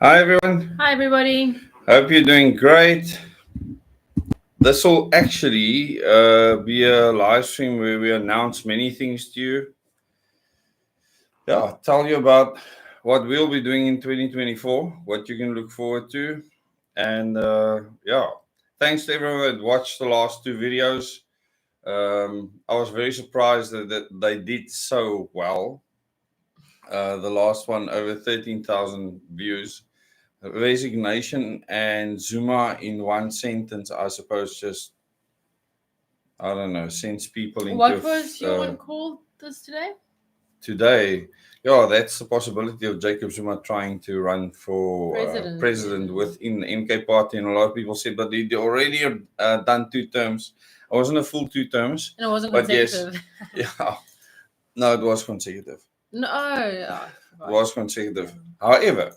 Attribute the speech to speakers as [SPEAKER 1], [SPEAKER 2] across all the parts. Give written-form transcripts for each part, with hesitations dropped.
[SPEAKER 1] Hi everyone,
[SPEAKER 2] Hi, everybody.
[SPEAKER 1] hope you're doing great. This will actually be a live stream where we announce many things to you. Yeah, tell you about what we'll be doing in 2024, what you can look forward to. And yeah, thanks to everyone that watched the last two videos. I was very surprised that they did so well. The last one over 13,000 views. Resignation and Zuma in one sentence, I suppose, just I don't know, sends people into
[SPEAKER 2] What was your one called this today?
[SPEAKER 1] today. Yeah, that's the possibility of Jacob Zuma trying to run for
[SPEAKER 2] President.
[SPEAKER 1] president within the MK party, and a lot of people said, but he already done 2 terms. I wasn't a full 2 terms,
[SPEAKER 2] And it wasn't
[SPEAKER 1] but yes,
[SPEAKER 2] consecutive.
[SPEAKER 1] yeah, no, it was consecutive.
[SPEAKER 2] No, I
[SPEAKER 1] It
[SPEAKER 2] forgot.
[SPEAKER 1] was consecutive. However,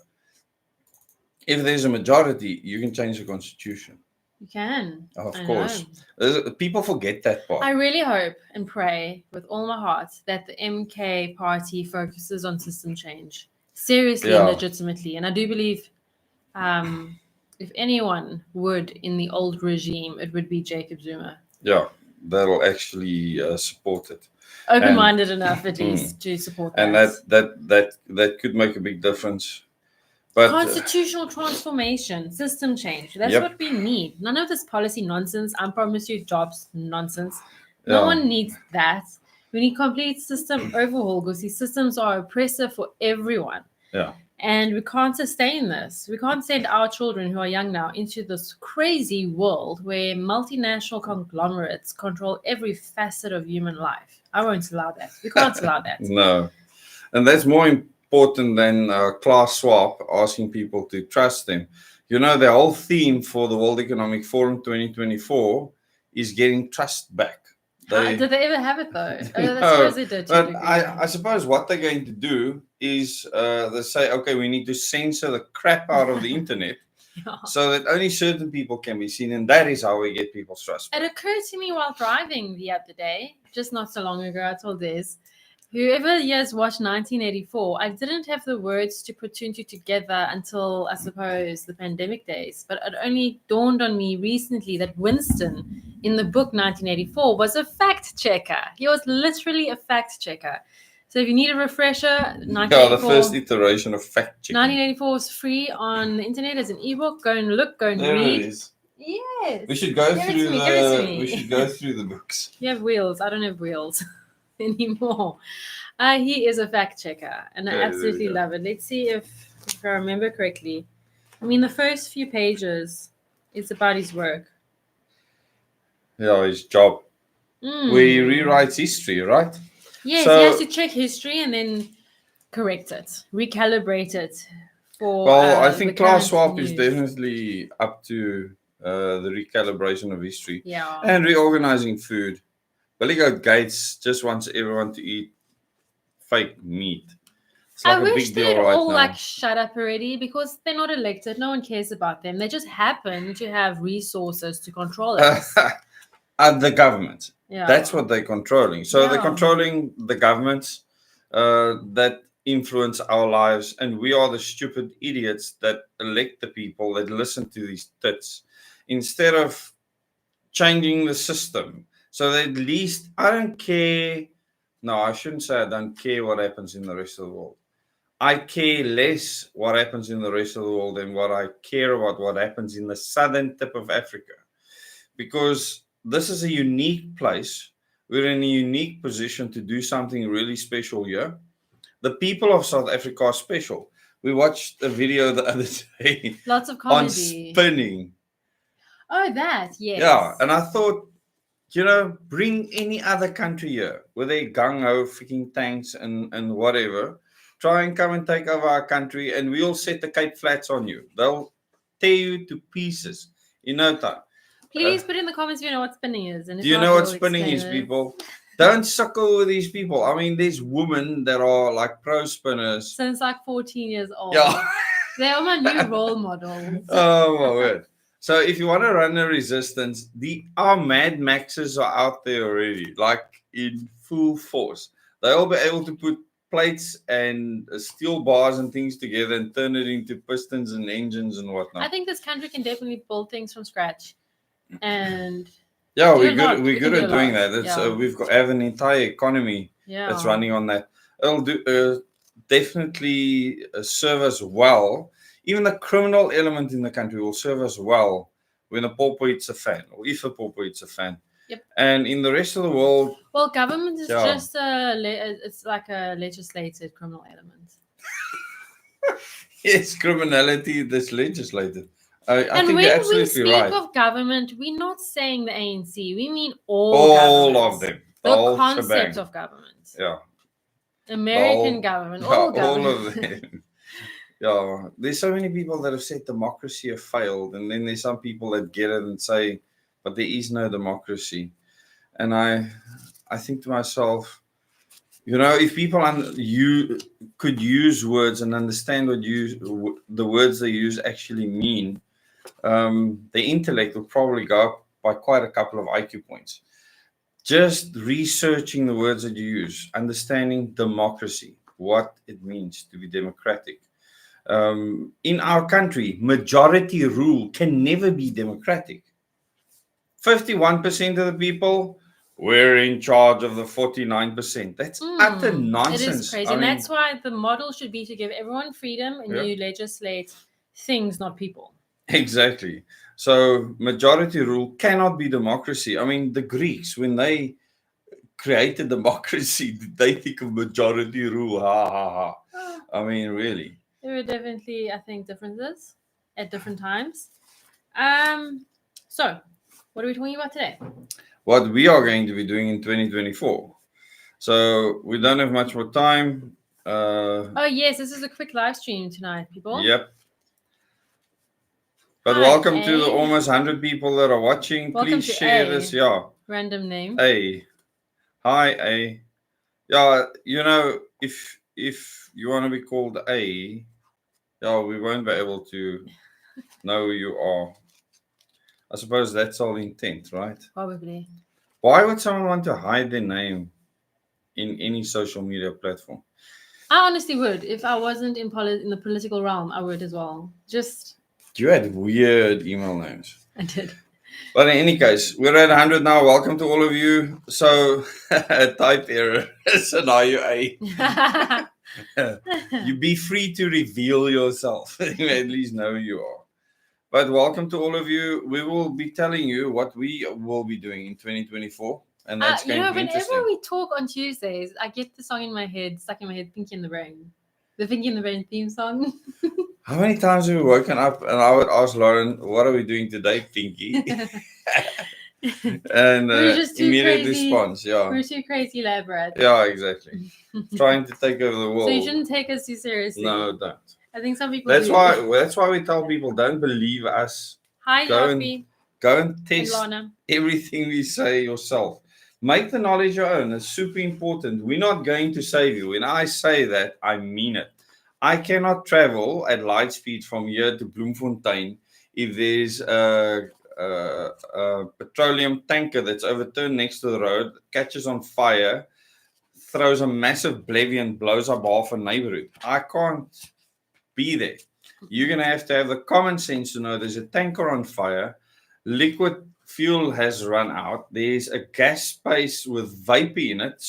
[SPEAKER 1] if there's a majority, you can change the constitution.
[SPEAKER 2] You can.
[SPEAKER 1] Of
[SPEAKER 2] I
[SPEAKER 1] course.
[SPEAKER 2] know.
[SPEAKER 1] People forget that part.
[SPEAKER 2] I really hope and pray with all my heart that the MK party focuses on system change seriously and
[SPEAKER 1] Yeah,
[SPEAKER 2] legitimately. And I do believe if anyone would in the old regime, it would be Jacob Zuma.
[SPEAKER 1] yeah, that'll actually support it,
[SPEAKER 2] Open
[SPEAKER 1] and
[SPEAKER 2] minded enough, at
[SPEAKER 1] mm,
[SPEAKER 2] least, to support
[SPEAKER 1] and
[SPEAKER 2] that.
[SPEAKER 1] that could make a big difference. But
[SPEAKER 2] Constitutional transformation, system change. That's
[SPEAKER 1] yep,
[SPEAKER 2] what we need. None of this policy nonsense, I promise you jobs nonsense. No
[SPEAKER 1] yeah,
[SPEAKER 2] one needs that. We need complete system overhaul because these systems are oppressive for everyone.
[SPEAKER 1] yeah,
[SPEAKER 2] And we can't sustain this. We can't send our children who are young now into this crazy world where multinational conglomerates control every facet of human life. I won't allow that. We can't allow that.
[SPEAKER 1] no, and that's more important than class swap asking people to trust them. You know, the whole theme for the World Economic Forum 2024 is getting trust back. They
[SPEAKER 2] Did they ever have it though? I suppose
[SPEAKER 1] no,
[SPEAKER 2] they did to a
[SPEAKER 1] but
[SPEAKER 2] degree.
[SPEAKER 1] I suppose what they're going to do is they say, okay, we need to censor the crap out of the internet
[SPEAKER 2] Yeah.
[SPEAKER 1] so that only certain people can be seen, and that is how we get people's trust
[SPEAKER 2] It
[SPEAKER 1] back.
[SPEAKER 2] occurred to me while driving the other day, just not so long ago. I told Des, whoever has watched 1984, I didn't have the words to put two and two together until I suppose the pandemic days. But it only dawned on me recently that Winston in the book 1984 was a fact checker. He was literally a fact checker. So if you need a refresher,
[SPEAKER 1] Yeah, the
[SPEAKER 2] 1984.
[SPEAKER 1] first iteration of fact checking.
[SPEAKER 2] 1984 is free on the internet as an ebook. Go and look, go and
[SPEAKER 1] There it
[SPEAKER 2] read.
[SPEAKER 1] is.
[SPEAKER 2] Yes.
[SPEAKER 1] We should go
[SPEAKER 2] Give it
[SPEAKER 1] through
[SPEAKER 2] to me. Give it to
[SPEAKER 1] the.
[SPEAKER 2] me.
[SPEAKER 1] We should go through the books.
[SPEAKER 2] You have wheels. I don't have wheels anymore. He is a fact checker, and I
[SPEAKER 1] Okay, there we
[SPEAKER 2] absolutely
[SPEAKER 1] go.
[SPEAKER 2] love it. Let's see if I remember correctly. I mean, the first few pages, it's about his work.
[SPEAKER 1] Yeah, his job. Where he
[SPEAKER 2] Mm.
[SPEAKER 1] rewrites history, right?
[SPEAKER 2] Yes, he has
[SPEAKER 1] So,
[SPEAKER 2] to check history and then correct it, recalibrate it for
[SPEAKER 1] well, I
[SPEAKER 2] the
[SPEAKER 1] think class
[SPEAKER 2] current
[SPEAKER 1] swap is
[SPEAKER 2] news.
[SPEAKER 1] definitely up to the recalibration of history
[SPEAKER 2] Yeah.
[SPEAKER 1] and reorganizing food. Billy Goat Gates just wants everyone to eat fake meat. It's
[SPEAKER 2] I
[SPEAKER 1] like a
[SPEAKER 2] wish
[SPEAKER 1] big deal
[SPEAKER 2] they'd
[SPEAKER 1] right
[SPEAKER 2] all
[SPEAKER 1] now.
[SPEAKER 2] shut up already because they're not elected. No one cares about them. They just happen to have resources to control us.
[SPEAKER 1] And the government.
[SPEAKER 2] Yeah.
[SPEAKER 1] That's what they're controlling. So they're
[SPEAKER 2] Yeah.
[SPEAKER 1] controlling the governments that influence our lives, and we are the stupid idiots that elect the people that listen to these tits instead of changing the system. So that at least I don't care. No, I shouldn't say I don't care what happens in the rest of the world. I care less what happens in the rest of the world than what I care about what happens in the southern tip of Africa. Because this is a unique place. We're in a unique position to do something really special here. The people of South Africa are special. We watched a video the other day
[SPEAKER 2] Lots of
[SPEAKER 1] on
[SPEAKER 2] comedy.
[SPEAKER 1] spinning.
[SPEAKER 2] Oh, that, yes.
[SPEAKER 1] Yeah, and I thought, bring any other country here with their gung ho freaking tanks and whatever. Try and come and take over our country, and we'll set the Cape Flats on you. They'll tear you to pieces in no time.
[SPEAKER 2] Please put in the comments if you know what spinning is. And if
[SPEAKER 1] Do you
[SPEAKER 2] not,
[SPEAKER 1] know what
[SPEAKER 2] we'll
[SPEAKER 1] spinning
[SPEAKER 2] explain
[SPEAKER 1] is,
[SPEAKER 2] it.
[SPEAKER 1] people? Don't suckle with these people. I mean, there's women that are like pro spinners.
[SPEAKER 2] Since 14 years old.
[SPEAKER 1] Yeah.
[SPEAKER 2] They are my new role models.
[SPEAKER 1] Oh my word. So if you want to run a resistance, our Mad Maxes are out there already, like in full force. They'll be able to put plates and steel bars and things together and turn it into pistons and engines and whatnot.
[SPEAKER 2] I think this country can definitely build things from scratch, and
[SPEAKER 1] Yeah,
[SPEAKER 2] do
[SPEAKER 1] we're
[SPEAKER 2] a lot.
[SPEAKER 1] good.
[SPEAKER 2] We
[SPEAKER 1] We're
[SPEAKER 2] can
[SPEAKER 1] good
[SPEAKER 2] do
[SPEAKER 1] at
[SPEAKER 2] a
[SPEAKER 1] doing
[SPEAKER 2] lot.
[SPEAKER 1] that. It's,
[SPEAKER 2] Yeah.
[SPEAKER 1] we've got have an entire economy that's
[SPEAKER 2] Yeah.
[SPEAKER 1] running on that. It'll do definitely serve us well. Even the criminal element in the country will serve us well when a pauper eats a fan, or if a pauper eats a fan.
[SPEAKER 2] Yep.
[SPEAKER 1] And in the rest of the world,
[SPEAKER 2] Well, government is
[SPEAKER 1] Yeah.
[SPEAKER 2] just it's like a legislated criminal element.
[SPEAKER 1] yes, criminality that's legislated. I
[SPEAKER 2] And
[SPEAKER 1] think
[SPEAKER 2] when
[SPEAKER 1] you're
[SPEAKER 2] we
[SPEAKER 1] absolutely
[SPEAKER 2] speak
[SPEAKER 1] right.
[SPEAKER 2] of government, we're not saying the ANC. We mean
[SPEAKER 1] All
[SPEAKER 2] governments.
[SPEAKER 1] of them,
[SPEAKER 2] The
[SPEAKER 1] whole
[SPEAKER 2] concept
[SPEAKER 1] shebang.
[SPEAKER 2] of government.
[SPEAKER 1] Yeah,
[SPEAKER 2] American
[SPEAKER 1] whole-
[SPEAKER 2] government.
[SPEAKER 1] yeah,
[SPEAKER 2] All
[SPEAKER 1] all of
[SPEAKER 2] government.
[SPEAKER 1] them. Yeah, there's so many people that have said democracy have failed, and then there's some people that get it and say, "But there is no democracy." And I think to myself, if people you could use words and understand what the words they use actually mean, the intellect will probably go up by quite a couple of IQ points. Just researching the words that you use, understanding democracy, what it means to be democratic. In our country, majority rule can never be democratic. 51% of the people, we're in charge of the 49%. That's utter nonsense.
[SPEAKER 2] It is crazy. And that's why the model should be to give everyone freedom and
[SPEAKER 1] Yeah.
[SPEAKER 2] you legislate things, not people.
[SPEAKER 1] Exactly. So majority rule cannot be democracy. I mean, the Greeks, when they created democracy, did they think of majority rule? Ha ha ha. I mean, really.
[SPEAKER 2] There were definitely, I think, differences at different times. So, what are we talking about today?
[SPEAKER 1] What we are going to be doing in 2024. So we don't have much more time.
[SPEAKER 2] Oh yes, this is a quick live stream tonight, people.
[SPEAKER 1] Yep. But
[SPEAKER 2] Hi,
[SPEAKER 1] welcome to
[SPEAKER 2] A.
[SPEAKER 1] the almost 100 people that are watching.
[SPEAKER 2] Welcome
[SPEAKER 1] Please
[SPEAKER 2] to
[SPEAKER 1] share
[SPEAKER 2] A.
[SPEAKER 1] this. Yeah.
[SPEAKER 2] Random name.
[SPEAKER 1] A. Hi, A. Yeah, if you want to be called A, yeah, we won't be able to know who you are. I suppose that's all intent, right?
[SPEAKER 2] Probably.
[SPEAKER 1] Why would someone want to hide their name in any social media platform?
[SPEAKER 2] I honestly would. If I wasn't in the political realm, I would as well. Just
[SPEAKER 1] You had weird email names.
[SPEAKER 2] I did.
[SPEAKER 1] But in any case, we're at 100 now. Welcome to all of you. So, type error, scenario A. You be free to reveal yourself. You at least know who you are. But welcome to all of you. We will be telling you what we will be doing in 2024. And that's going to be interesting.
[SPEAKER 2] Whenever we talk on Tuesdays, I get the song in my head, stuck in my head, Pinky in the Brain. The Pinky in the Brain theme song.
[SPEAKER 1] How many times have we woken up and I would ask Lauren, what are we doing today, Pinky? And immediate response, yeah.
[SPEAKER 2] We're too crazy lab rats.
[SPEAKER 1] Yeah, exactly. Trying to take over the world.
[SPEAKER 2] So you shouldn't take us too seriously.
[SPEAKER 1] No, don't.
[SPEAKER 2] I think some people
[SPEAKER 1] That's
[SPEAKER 2] do.
[SPEAKER 1] why we tell people don't believe us.
[SPEAKER 2] Hi,
[SPEAKER 1] Go and test everything we say yourself. Make the knowledge your own. It's super important. We're not going to save you. When I say that, I mean it. I cannot travel at light speed from here to Bloemfontein if there's a petroleum tanker that's overturned next to the road, catches on fire, throws a massive blevy and blows up half a neighborhood. I can't be there. You're going to have the common sense to know there's a tanker on fire, liquid fuel has run out, there's a gas space with vapor in it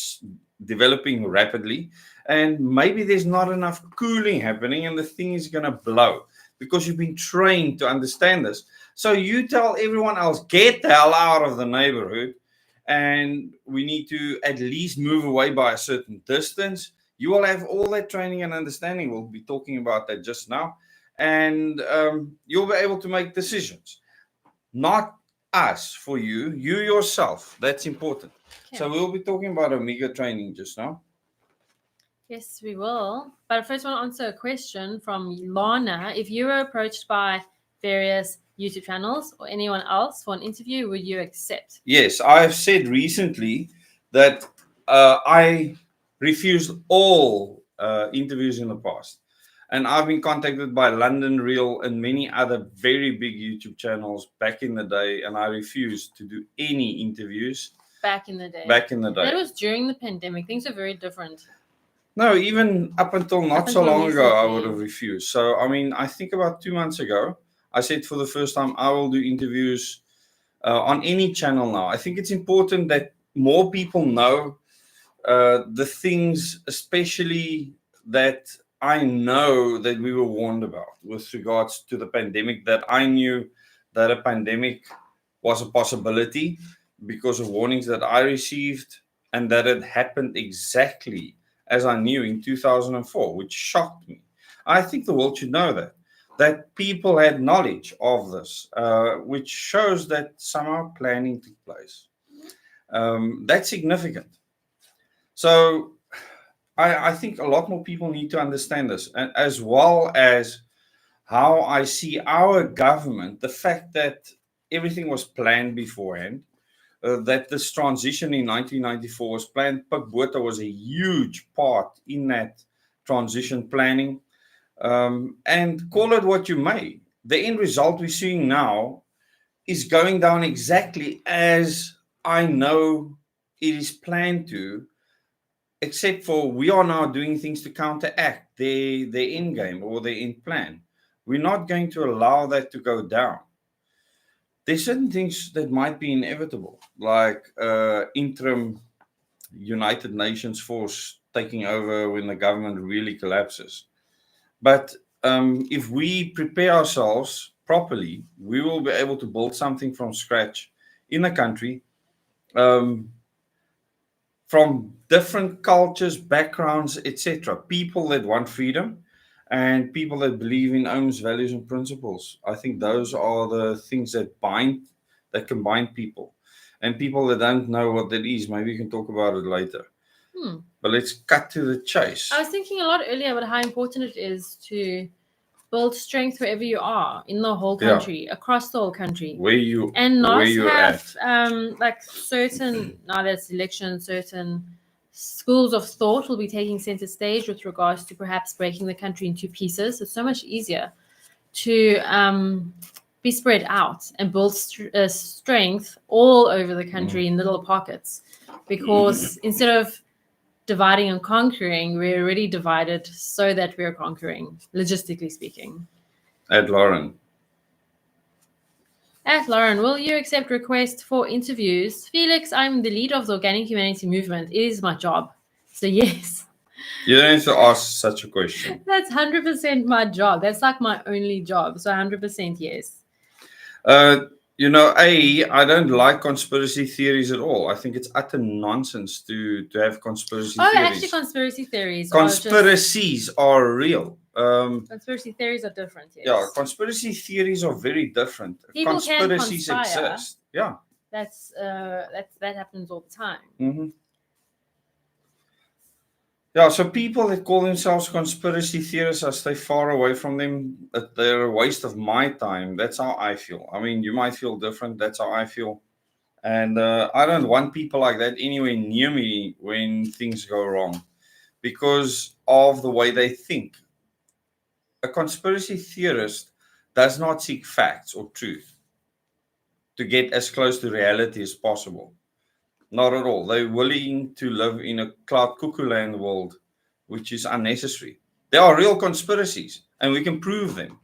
[SPEAKER 1] developing rapidly, and maybe there's not enough cooling happening and the thing is going to blow because you've been trained to understand this. So you tell everyone else, get the hell out of the neighborhood, and we need to at least move away by a certain distance. You will have all that training and understanding. We'll be talking about that just now. And you'll be able to make decisions. Not us for you, you yourself. That's important. Okay. So we'll be talking about Omega training just now.
[SPEAKER 2] Yes, we will. But first, I want to answer a question from Lana. If you were approached by various YouTube channels or anyone else for an interview, would you accept?
[SPEAKER 1] Yes, I've said recently that I refused all interviews in the past. And I've been contacted by London Real and many other very big YouTube channels back in the day, and I refused to do any interviews.
[SPEAKER 2] Back in the day.
[SPEAKER 1] Back in the day.
[SPEAKER 2] That was during the pandemic. Things are very different.
[SPEAKER 1] No, even up until not so
[SPEAKER 2] until
[SPEAKER 1] long ago, I would
[SPEAKER 2] recently.
[SPEAKER 1] have refused. So, I mean, I think about 2 months ago, I said for the first time, I will do interviews on any channel now. I think it's important that more people know the things, especially that I know that we were warned about with regards to the pandemic, that I knew that a pandemic was a possibility because of warnings that I received, and that it happened exactly as I knew in 2004, which shocked me. I think the world should know that people had knowledge of this, which shows that somehow planning took place. That's significant. So I think a lot more people need to understand this, and as well as how I see our government, the fact that everything was planned beforehand, that this transition in 1994 was planned. Pik Botha was a huge part in that transition planning. And call it what you may, the end result we're seeing now is going down exactly as I know it is planned to, except for we are now doing things to counteract their end game or their end plan. We're not going to allow that to go down. There's certain things that might be inevitable, like interim United Nations force taking over when the government really collapses. But if we prepare ourselves properly, we will be able to build something from scratch in a country, um, from different cultures, backgrounds, etc. People that want freedom and people that believe in OMS values and principles. I think those are the things that combine people. And people that don't know what that is, maybe we can talk about it later.
[SPEAKER 2] Hmm.
[SPEAKER 1] But let's cut to the chase.
[SPEAKER 2] I was thinking a lot earlier about how important it is to build strength wherever you are in the whole
[SPEAKER 1] Yeah.
[SPEAKER 2] country, across the whole country,
[SPEAKER 1] Where
[SPEAKER 2] and not
[SPEAKER 1] you're
[SPEAKER 2] have
[SPEAKER 1] at.
[SPEAKER 2] like certain, now that's elections, certain schools of thought will be taking center stage with regards to perhaps breaking the country into pieces. It's so much easier to be spread out and build strength all over the country in little pockets, because instead of dividing and conquering, we're already divided so that we're conquering, logistically speaking.
[SPEAKER 1] At Lauren.
[SPEAKER 2] At Lauren, will you accept requests for interviews? Felix, I'm the leader of the Organic Humanity Movement. It is my job. So, yes.
[SPEAKER 1] You don't need to ask such a question.
[SPEAKER 2] That's 100% my job. That's like my only job. So, 100% yes.
[SPEAKER 1] I don't like conspiracy theories at all. I think it's utter nonsense to have conspiracy theories.
[SPEAKER 2] Actually, conspiracy theories
[SPEAKER 1] Conspiracies are real.
[SPEAKER 2] Conspiracy theories are different, yes.
[SPEAKER 1] Yeah, conspiracy theories are very different.
[SPEAKER 2] People
[SPEAKER 1] Conspiracies
[SPEAKER 2] can conspire.
[SPEAKER 1] exist. Yeah.
[SPEAKER 2] That happens all the time.
[SPEAKER 1] Mm-hmm. Yeah, so people that call themselves conspiracy theorists, I stay far away from them. That they're a waste of my time. That's how I feel. I mean, you might feel different. That's how I feel. And I don't want people like that anywhere near me when things go wrong because of the way they think. A conspiracy theorist does not seek facts or truth to get as close to reality as possible. Not at all. They're willing to live in a cloud cuckoo land world, which is unnecessary. There are real conspiracies, and we can prove them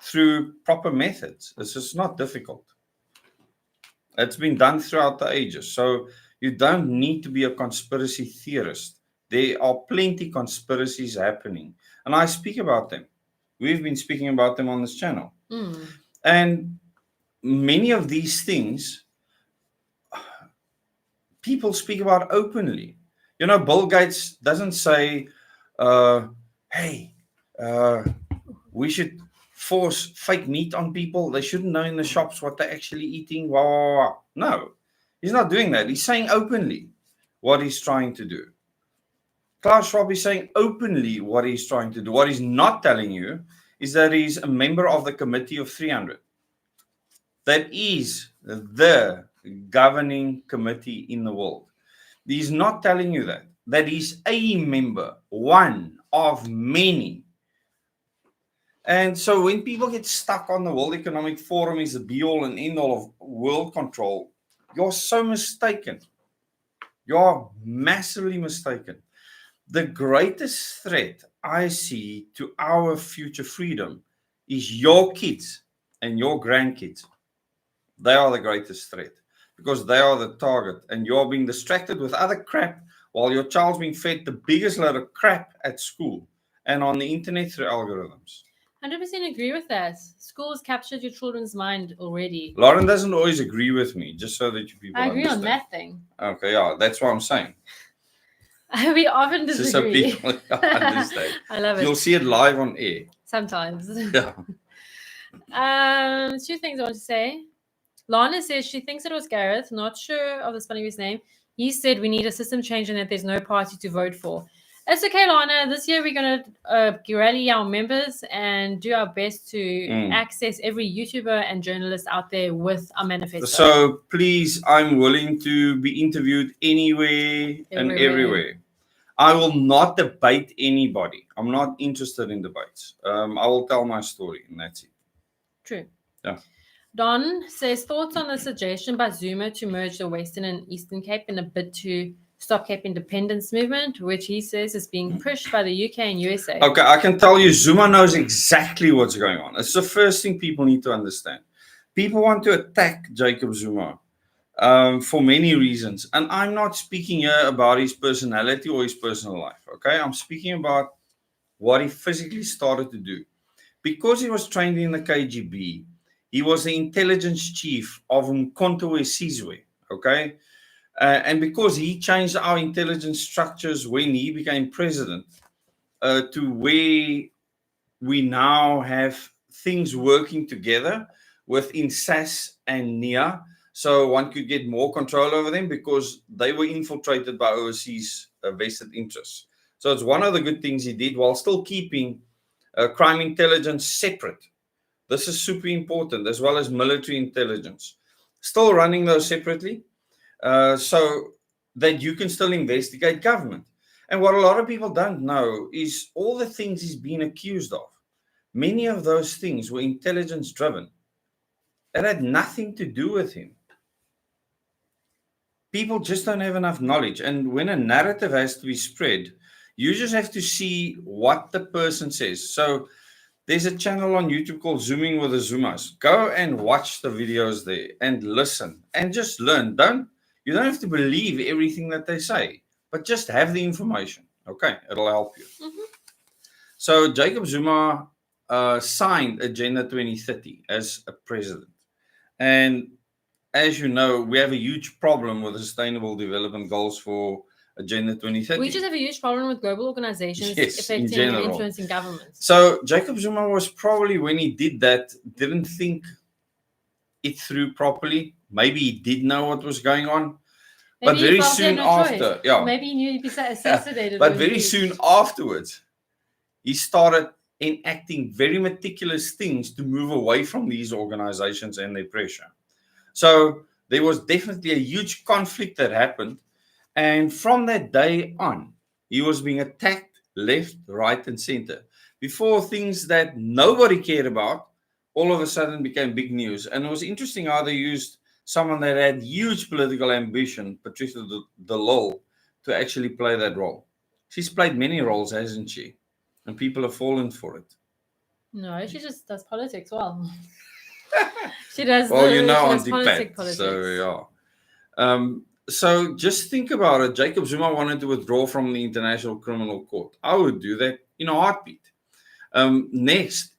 [SPEAKER 1] through proper methods. This is not difficult. It's been done throughout the ages. So you don't need to be a conspiracy theorist. There are plenty conspiracies happening, and I speak about them. We've been speaking about them on this channel. And many of these things people speak about openly. Bill Gates doesn't say, hey, we should force fake meat on people. They shouldn't know in the shops what they're actually eating. Blah, blah, blah. No, he's not doing that. He's saying openly what he's trying to do. Klaus Schwab is saying openly what he's trying to do. What he's not telling you is that he's a member of the Committee of 300. That is the governing committee in the world. He's not telling you that he's a member, one of many. And so when people get stuck on the World Economic Forum is the be-all and end-all of world control, you're so mistaken. You're massively mistaken. The greatest threat I see to our future freedom is your kids and your grandkids. They are the greatest threat because they are the target, and you're being distracted with other crap while your child's being fed the biggest load of crap at school and on the internet through algorithms.
[SPEAKER 2] 100% agree with that. Schools captured your children's mind already.
[SPEAKER 1] Lauren doesn't always agree with me, just so that you people
[SPEAKER 2] I agree
[SPEAKER 1] understand.
[SPEAKER 2] on that thing.
[SPEAKER 1] Okay, yeah, that's what I'm saying.
[SPEAKER 2] We often
[SPEAKER 1] Just so
[SPEAKER 2] disagree.
[SPEAKER 1] people understand.
[SPEAKER 2] I love it.
[SPEAKER 1] You'll see it live on air.
[SPEAKER 2] Sometimes.
[SPEAKER 1] Yeah.
[SPEAKER 2] Two things I want to say. Lana says she thinks it was Gareth, not sure of the spelling of his name. He said we need a system change and that there's no party to vote for. It's okay, Lana. This year we're going to rally our members and do our best to access every YouTuber and journalist out there with our manifesto.
[SPEAKER 1] So please, I'm willing to be interviewed anywhere and everywhere. I will not debate anybody. I'm not interested in debates. I will tell my story, and that's it.
[SPEAKER 2] True.
[SPEAKER 1] Yeah.
[SPEAKER 2] Don says thoughts on the suggestion by Zuma to merge the Western and Eastern Cape in a bid to stop Cape independence movement, which he says is being pushed by the UK and USA.
[SPEAKER 1] Okay, I can tell you Zuma knows exactly what's going on. It's the first thing people need to understand. People want to attack Jacob Zuma for many reasons. And I'm not speaking here about his personality or his personal life, okay? I'm speaking about what he physically started to do. Because he was trained in the KGB, he was the intelligence chief of Mkhonto Sizwe, okay? And because he changed our intelligence structures when he became president to where we now have things working together within SAS and NIA, so one could get more control over them because they were infiltrated by overseas vested interests. So it's one of the good things he did while still keeping crime intelligence separate. This is super important, as well as military intelligence. Still running those separately so that you can still investigate government. And what a lot of people don't know is all the things he's been accused of. Many of those things were intelligence driven. It had nothing to do with him. People just don't have enough knowledge. And when a narrative has to be spread, you just have to see what the person says. So there's a channel on YouTube called Zooming with the Zumas. Go and watch the videos there and listen and just learn. You don't have to believe everything that they say, but just have the information. Okay, it'll help you. Mm-hmm. So Jacob Zuma signed Agenda 2030 as a president. And as you know, we have a huge problem with the Sustainable Development Goals for Agenda 2030.
[SPEAKER 2] We just have a huge problem with global organizations affecting and influencing governments.
[SPEAKER 1] So Jacob Zuma was probably, when he did that, didn't think it through properly. Maybe he did know what was going on. Maybe but very soon after,
[SPEAKER 2] maybe he knew he'd be assassinated.
[SPEAKER 1] But very soon afterwards, he started enacting very meticulous things to move away from these organizations and their pressure. So there was definitely a huge conflict that happened. And from that day on, he was being attacked left, right, and center. Before things that nobody cared about, all of a sudden became big news. And it was interesting how they used someone that had huge political ambition, Patricia de Lille, to actually play that role. She's played many roles, hasn't she? And people have fallen for it.
[SPEAKER 2] No, she just does politics well. She does.
[SPEAKER 1] Well, on politics. So, yeah. So just think about it. Jacob Zuma wanted to withdraw from the International Criminal Court. I would do that in a heartbeat. Next,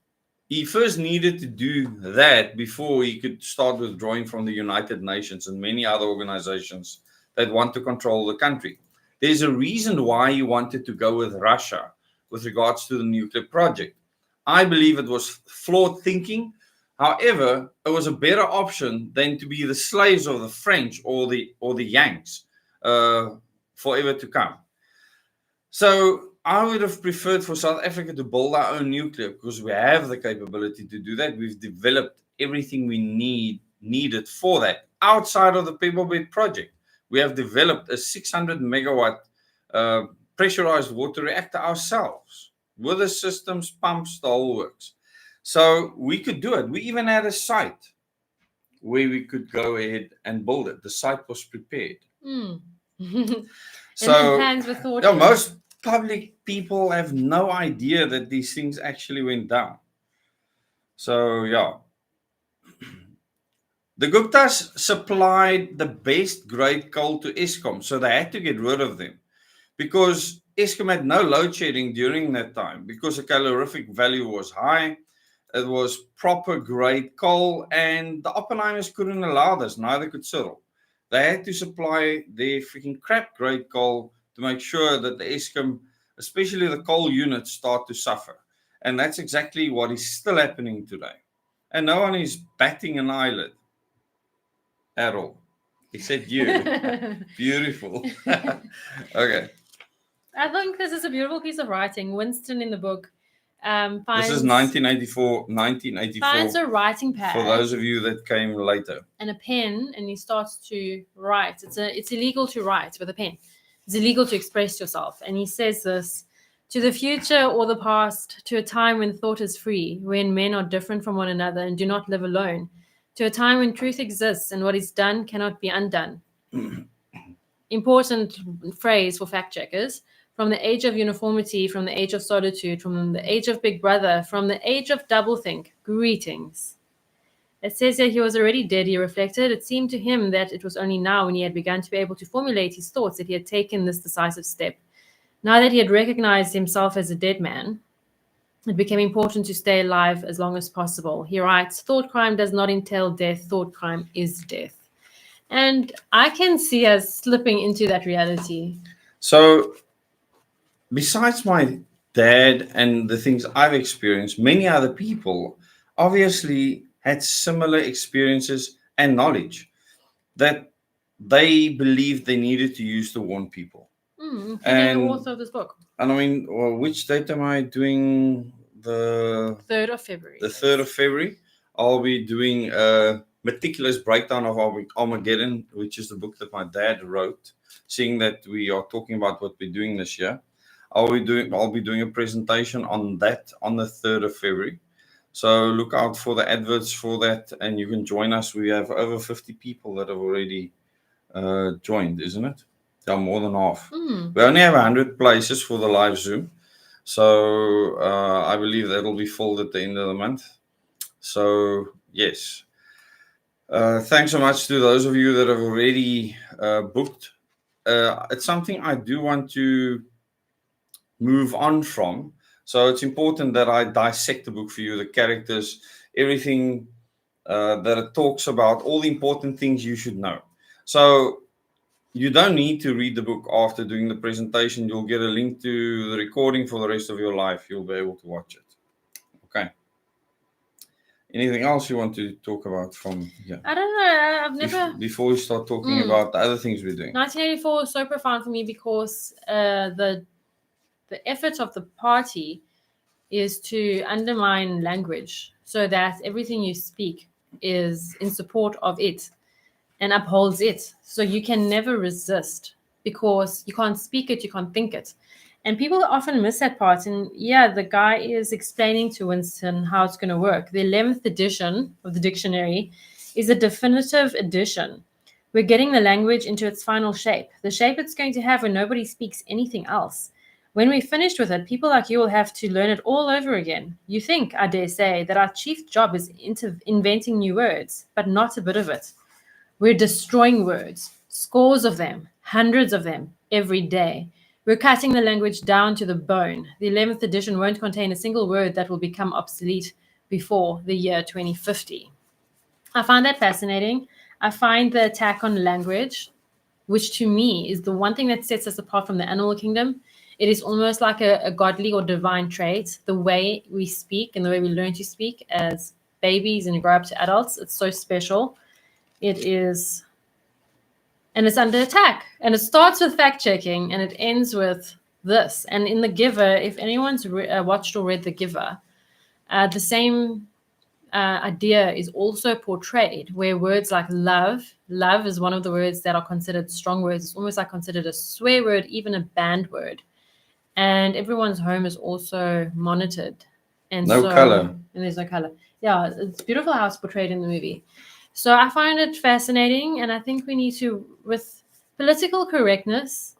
[SPEAKER 1] he first needed to do that before he could start withdrawing from the United Nations and many other organizations that want to control the country. There's a reason why he wanted to go with Russia with regards to the nuclear project. I believe it was flawed thinking. However, it was a better option than to be the slaves of the French or the Yanks forever to come. So I would have preferred for South Africa to build our own nuclear because we have the capability to do that. We've developed everything we needed for that. Outside of the Pebble Bed project, we have developed a 600 megawatt pressurized water reactor ourselves with the systems, pumps, the whole works. So we could do it. We even had a site where we could go ahead and build it. The site was prepared.
[SPEAKER 2] So plans were thought.
[SPEAKER 1] public people have no idea that these things actually went down. So, yeah. The Guptas supplied the best grade coal to Eskom, so they had to get rid of them because Eskom had no load shedding during that time because the calorific value was high. It was proper grade coal, and the Oppenheimers couldn't allow this, neither could Cyril. They had to supply their freaking crap grade coal to make sure that the Eskom, especially the coal units, start to suffer. And that's exactly what is still happening today. And no one is batting an eyelid at all. Except you. Beautiful. Okay.
[SPEAKER 2] I think this is a beautiful piece of writing. Winston in the book
[SPEAKER 1] This is 1984.
[SPEAKER 2] finds a writing pad
[SPEAKER 1] For those of you that came later.
[SPEAKER 2] and a pen, and he starts to write. It's illegal to write with a pen. It's illegal to express yourself. And he says this: to the future or the past, to a time when thought is free, when men are different from one another and do not live alone, to a time when truth exists and what is done cannot be undone. Important phrase for fact checkers. From the age of uniformity, from the age of solitude, from the age of Big Brother, from the age of doublethink, greetings. It says that he was already dead, he reflected. It seemed to him that it was only now, when he had begun to be able to formulate his thoughts, that he had taken this decisive step. Now that he had recognized himself as a dead man, it became important to stay alive as long as possible. He writes, thought crime does not entail death, thought crime is death. And I can see us slipping into that reality.
[SPEAKER 1] So, besides my dad and the things I've experienced, many other people obviously had similar experiences and knowledge that they believed they needed to use to warn people.
[SPEAKER 2] And the author of this book.
[SPEAKER 1] And I mean, well, which date am I doing? The
[SPEAKER 2] 3rd of February.
[SPEAKER 1] The 3rd of February. I'll be doing a meticulous breakdown of Armageddon, which is the book that my dad wrote. Seeing that we are talking about what we're doing this year, I'll be doing a presentation on that on the 3rd of February. So look out for the adverts for that, and you can join us. We have over 50 people that have already joined, isn't it? Yeah, more than half. We only have 100 places for the live Zoom. So I believe that'll be full at the end of the month. So, yes. Thanks so much to those of you that have already booked. It's something I do want to move on from. So it's important that I dissect the book for you, the characters, everything that it talks about, all the important things you should know. So you don't need to read the book after doing the presentation. You'll get a link to the recording for the rest of your life. You'll be able to watch it. Okay. Anything else you want to talk about from here?
[SPEAKER 2] I don't know. I've never...
[SPEAKER 1] Before we start talking about the other things we're doing.
[SPEAKER 2] 1984 was so profound for me because the effort of the party is to undermine language so that everything you speak is in support of it and upholds it. So you can never resist because you can't speak it, you can't think it. And people often miss that part. And yeah, the guy is explaining to Winston how it's going to work. The 11th edition of the dictionary is a definitive edition. We're getting the language into its final shape, the shape it's going to have when nobody speaks anything else. When we're finished with it, people like you will have to learn it all over again. You think, I dare say, that our chief job is inventing new words, but not a bit of it. We're destroying words, scores of them, hundreds of them, every day. We're cutting the language down to the bone. The 11th edition won't contain a single word that will become obsolete before the year 2050. I find that fascinating. I find the attack on language, which to me is the one thing that sets us apart from the animal kingdom. It is almost like a godly or divine trait. The way we speak and the way we learn to speak as babies and grow up to adults, it's so special. It is... And it's under attack. And it starts with fact-checking, and it ends with this. And in The Giver, if anyone's watched or read The Giver, the same idea is also portrayed, where words like love is one of the words that are considered strong words. It's almost like considered a swear word, even a banned word. And everyone's home is also monitored. And
[SPEAKER 1] color.
[SPEAKER 2] And there's no color. Yeah, it's beautiful how it's portrayed in the movie. So I find it fascinating, and I think we need to, with political correctness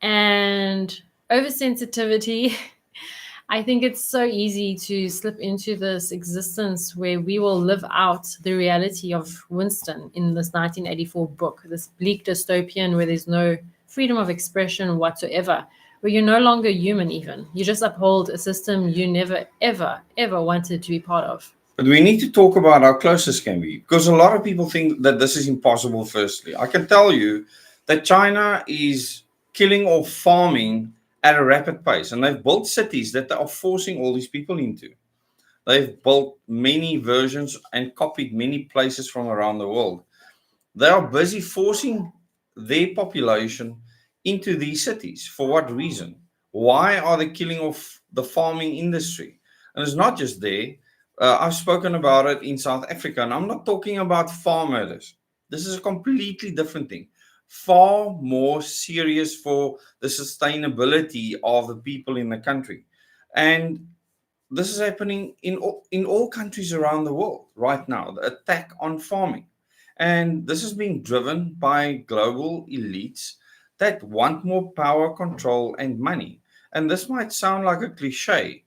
[SPEAKER 2] and oversensitivity. I think it's so easy to slip into this existence where we will live out the reality of Winston in this 1984 book, this bleak dystopian where there's no freedom of expression whatsoever, where you're no longer human even. You just uphold a system you never, ever, ever wanted to be part of.
[SPEAKER 1] But we need to talk about how close this can be, because a lot of people think that this is impossible. Firstly, I can tell you that China is killing off farming at a rapid pace, and they've built cities that they are forcing all these people into. They've built many versions and copied many places from around the world. They are busy forcing their population into these cities. For what reason? Why are they killing off the farming industry? And it's not just there. I've spoken about it in South Africa, and I'm not talking about farm murders. This is a completely different thing, far more serious for the sustainability of the people in the country. And this is happening in all countries around the world right now, the attack on farming. And this is being driven by global elites that want more power, control, and money. And this might sound like a cliche.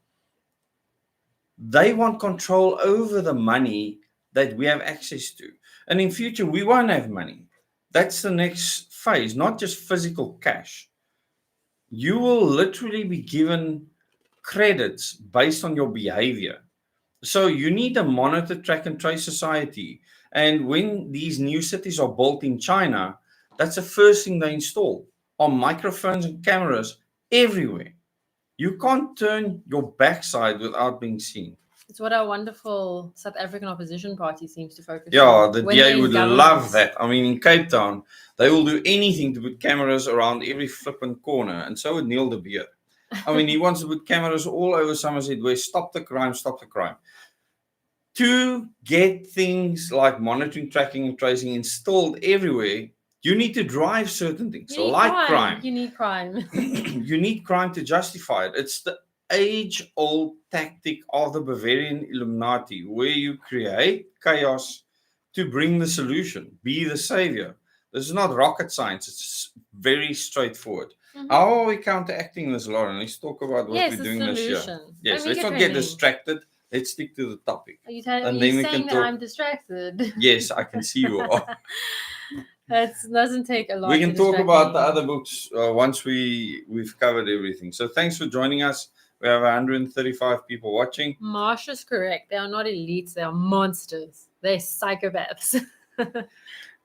[SPEAKER 1] They want control over the money that we have access to. And in future, we won't have money. That's the next phase, not just physical cash. You will literally be given credits based on your behavior. So you need a monitor, track, and trace society. And when these new cities are built in China, that's the first thing they install are microphones and cameras everywhere. You can't turn your backside without being seen.
[SPEAKER 2] It's what our wonderful South African opposition party seems to focus
[SPEAKER 1] Yeah,
[SPEAKER 2] on.
[SPEAKER 1] the
[SPEAKER 2] when
[SPEAKER 1] DA
[SPEAKER 2] they're in
[SPEAKER 1] would
[SPEAKER 2] government.
[SPEAKER 1] love that. I mean, in Cape Town, they will do anything to put cameras around every flippant corner, and so would Neil de Beer. I mean, he wants to put cameras all over Somerset where stop the crime, stop the crime. To get things like monitoring, tracking, and tracing installed everywhere, you need to drive certain things,
[SPEAKER 2] You need
[SPEAKER 1] like crime.
[SPEAKER 2] You need crime.
[SPEAKER 1] You need crime to justify it. It's the age-old tactic of the Bavarian Illuminati, where you create chaos to bring the solution, be the savior. This is not rocket science. It's very straightforward.
[SPEAKER 2] Mhm.
[SPEAKER 1] How are we counteracting this, Lauren? Let's talk about what
[SPEAKER 2] Yes,
[SPEAKER 1] we're
[SPEAKER 2] the
[SPEAKER 1] doing this year.
[SPEAKER 2] solution.
[SPEAKER 1] Yes, let's
[SPEAKER 2] Omega
[SPEAKER 1] not get
[SPEAKER 2] training.
[SPEAKER 1] distracted. Let's stick to the topic.
[SPEAKER 2] Are you,
[SPEAKER 1] And then we can
[SPEAKER 2] saying that
[SPEAKER 1] talk-
[SPEAKER 2] I'm distracted?
[SPEAKER 1] Yes, I can see you are.
[SPEAKER 2] That doesn't take a lot.
[SPEAKER 1] We can
[SPEAKER 2] to
[SPEAKER 1] talk
[SPEAKER 2] distract
[SPEAKER 1] about
[SPEAKER 2] me.
[SPEAKER 1] the other books once we've covered everything. So thanks for joining us. We have 135 people watching.
[SPEAKER 2] Marsha's correct. They are not elites. They are monsters. They're psychopaths.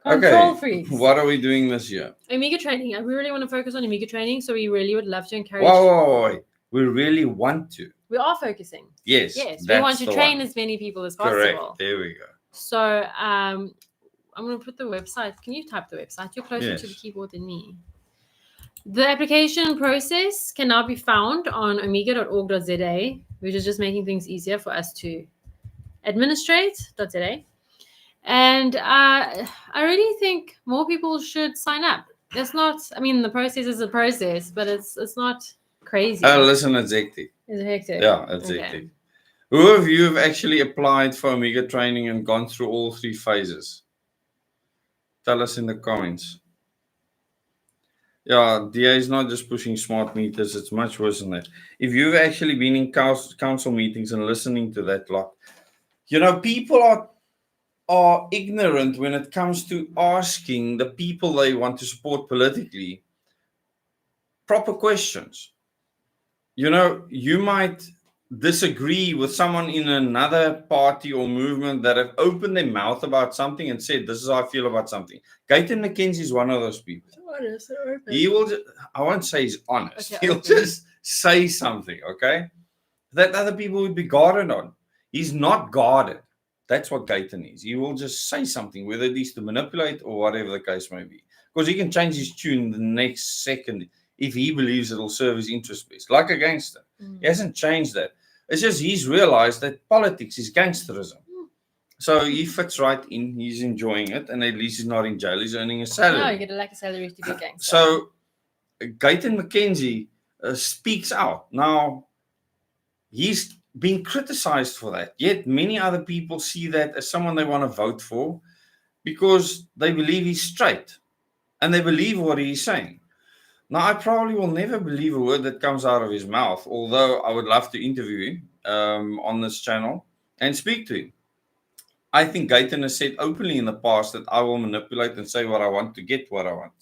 [SPEAKER 2] Control freaks.
[SPEAKER 1] What are we doing this year?
[SPEAKER 2] Omega training. We really want to focus on Omega training, so we really would love to encourage.
[SPEAKER 1] Whoa. We really want to.
[SPEAKER 2] We are focusing.
[SPEAKER 1] Yes.
[SPEAKER 2] Yes, we
[SPEAKER 1] that's
[SPEAKER 2] want to
[SPEAKER 1] the
[SPEAKER 2] train
[SPEAKER 1] one.
[SPEAKER 2] as many people as possible.
[SPEAKER 1] Correct. There we go.
[SPEAKER 2] So I'm going to put the website. Can you type the website? You're closer to the
[SPEAKER 1] Yes.
[SPEAKER 2] keyboard than me. The application process can now be found on omega.org.za, which is just making things easier for us to administrate.za. And I really think more people should sign up. It's not, I mean, the process is a process, but it's not crazy.
[SPEAKER 1] Listen, it's hectic.
[SPEAKER 2] Is it hectic?
[SPEAKER 1] Yeah, it's
[SPEAKER 2] Okay.
[SPEAKER 1] hectic. Who of you have actually applied for Omega training and gone through all 3 phases? Tell us in the comments. Yeah, DA is not just pushing smart meters, it's much worse than that. If you've actually been in council meetings and listening to that lot, you know, people are ignorant when it comes to asking the people they want to support politically proper questions. You know, you might disagree with someone in another party or movement that have opened their mouth about something and said, this is how I feel about something. Gayton McKenzie is one of those people. He will, I won't say he's honest.
[SPEAKER 2] Okay,
[SPEAKER 1] He'll
[SPEAKER 2] open.
[SPEAKER 1] just say something, okay? That other people would be guarded on. He's not guarded. That's what Gayton is. He will just say something, whether it is to manipulate or whatever the case may be. Because he can change his tune the next second if he believes it'll serve his interest best, like a gangster. He hasn't changed that. It's just he's realized that politics is gangsterism. So he fits right in. He's enjoying it, and at least he's not in jail. He's earning a salary.
[SPEAKER 2] No, you get like a salary to be a gangster.
[SPEAKER 1] So Gayton McKenzie speaks out. Now, he's been criticized for that. Yet many other people see that as someone they want to vote for because they believe he's straight and they believe what he's saying. Now, I probably will never believe a word that comes out of his mouth, although I would love to interview him on this channel and speak to him. I think Gayton has said openly in the past that I will manipulate and say what I want to get what I want.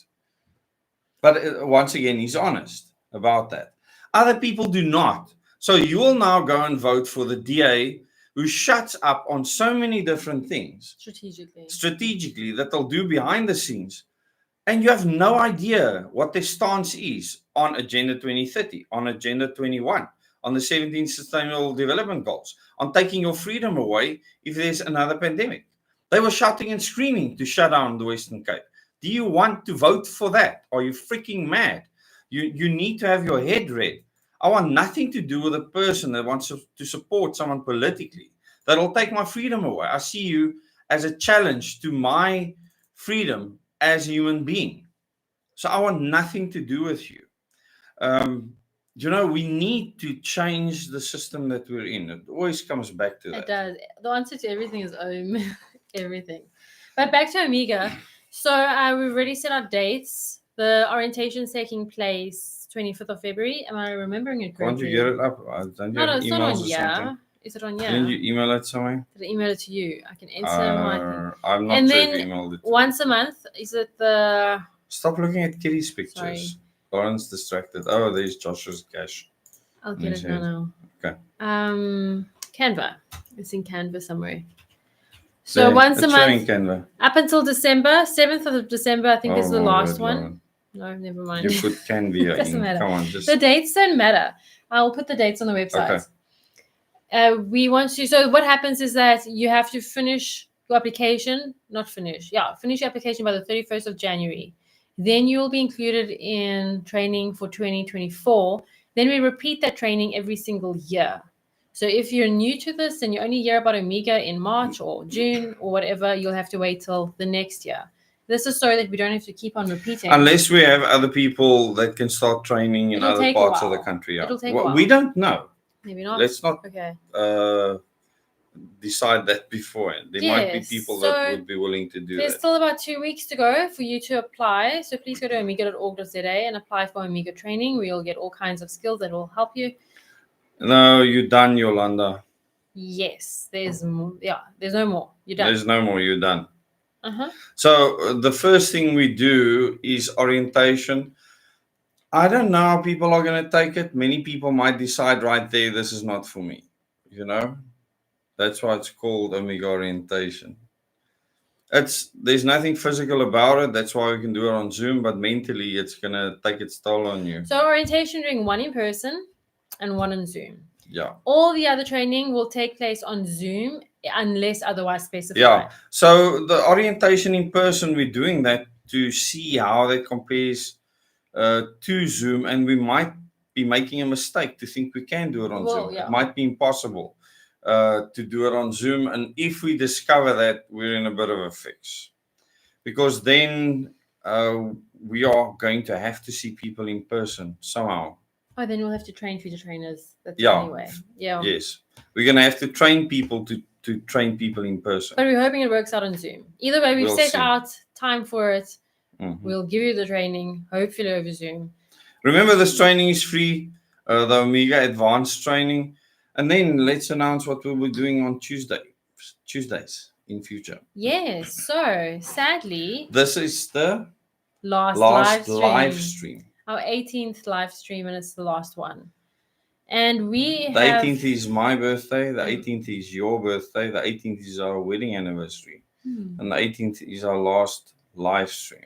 [SPEAKER 1] But once again, he's honest about that. Other people do not. So you will now go and vote for the DA who shuts up on so many different things strategically that they'll do behind the scenes. And you have no idea what their stance is on Agenda 2030, on Agenda 21, on the 17 Sustainable Development Goals, on taking your freedom away if there's another pandemic. They were shouting and screaming to shut down the Western Cape. Do you want to vote for that? Are you freaking mad? You need to have your head read. I want nothing to do with a person that wants to support someone politically. That'll take my freedom away. I see you as a challenge to my freedom as a human being. So I want nothing to do with you. We need to change the system that we're in. It always comes back to that.
[SPEAKER 2] It does. The answer to everything is everything. But back to Omega. So we've already set our dates. The orientation's taking place 25th of February. Am I remembering it correctly?
[SPEAKER 1] Can't you get it up? Don't you have
[SPEAKER 2] it's not
[SPEAKER 1] emails
[SPEAKER 2] on
[SPEAKER 1] or something?
[SPEAKER 2] Is it on here?
[SPEAKER 1] Didn't you email it somewhere?
[SPEAKER 2] Did I email it to you? I can enter my thing.
[SPEAKER 1] I'm not
[SPEAKER 2] and
[SPEAKER 1] sure
[SPEAKER 2] then
[SPEAKER 1] if you emailed it.
[SPEAKER 2] Once a month, is it the...
[SPEAKER 1] Stop looking at Kitty's pictures.
[SPEAKER 2] Sorry.
[SPEAKER 1] Lauren's distracted. Oh, there's Joshua's cash.
[SPEAKER 2] I'll get it now.
[SPEAKER 1] Okay.
[SPEAKER 2] Canva. It's in Canva somewhere. So once a month,
[SPEAKER 1] Canva.
[SPEAKER 2] Up until December, 7th of December, I think is the last one.
[SPEAKER 1] Lauren.
[SPEAKER 2] No, never mind.
[SPEAKER 1] You put Canva
[SPEAKER 2] Doesn't
[SPEAKER 1] in.
[SPEAKER 2] matter.
[SPEAKER 1] Come on, just...
[SPEAKER 2] The dates don't matter. I'll put the dates on the website. Okay. We want to... So what happens is that you have to finish your application. Finish your application by the 31st of January. Then you will be included in training for 2024. Then we repeat that training every single year. So if you're new to this and you only hear about Omega in March or June or whatever, you'll have to wait till the next year. This is so that we don't have to keep on repeating.
[SPEAKER 1] Unless we have other people that can start training in other parts of the country. Yeah.
[SPEAKER 2] It'll take a while.
[SPEAKER 1] We don't know.
[SPEAKER 2] Maybe not.
[SPEAKER 1] Let's not
[SPEAKER 2] okay.
[SPEAKER 1] Decide that beforehand. There might be people that would be willing to do
[SPEAKER 2] there's
[SPEAKER 1] that.
[SPEAKER 2] Still about 2 weeks to go for you to apply. So please go to omega.org.za and apply for Omega training. We'll get all kinds of skills that will help you.
[SPEAKER 1] No, you're done, Yolanda.
[SPEAKER 2] Yes, there's more. Yeah, there's no more. You're done.
[SPEAKER 1] There's no more. You're done. So the first thing we do is orientation. I don't know how people are going to take it. Many people might decide right there, this is not for me. That's why it's called Omega orientation. There's nothing physical about it. That's why we can do it on Zoom, but mentally it's going to take its toll on you.
[SPEAKER 2] So orientation doing one in person and one on Zoom.
[SPEAKER 1] Yeah.
[SPEAKER 2] All the other training will take place on Zoom unless otherwise specified.
[SPEAKER 1] Yeah. So the orientation in person, we're doing that to see how that compares to Zoom, and we might be making a mistake to think we can do it on Zoom. Yeah. It might be impossible to do it on Zoom, and if we discover that, we're in a bit of a fix, because then we are going to have to see people in person somehow.
[SPEAKER 2] Oh, then we'll have to train future trainers. That's the only way. Yeah.
[SPEAKER 1] Yes. We're going to have to train people to train people in person.
[SPEAKER 2] But we're hoping it works out on Zoom. Either way, we've set out time for it.
[SPEAKER 1] Mm-hmm.
[SPEAKER 2] We'll give you the training, hopefully over Zoom.
[SPEAKER 1] Remember, this training is free, the Omega Advanced training. And then let's announce what we'll be doing on Tuesdays in future.
[SPEAKER 2] Yes. So, sadly,
[SPEAKER 1] this is the
[SPEAKER 2] last live stream. Our 18th live stream, and it's the last one. And the
[SPEAKER 1] 18th is my birthday, the 18th is your birthday, the 18th is our wedding anniversary, and the 18th is our last live stream.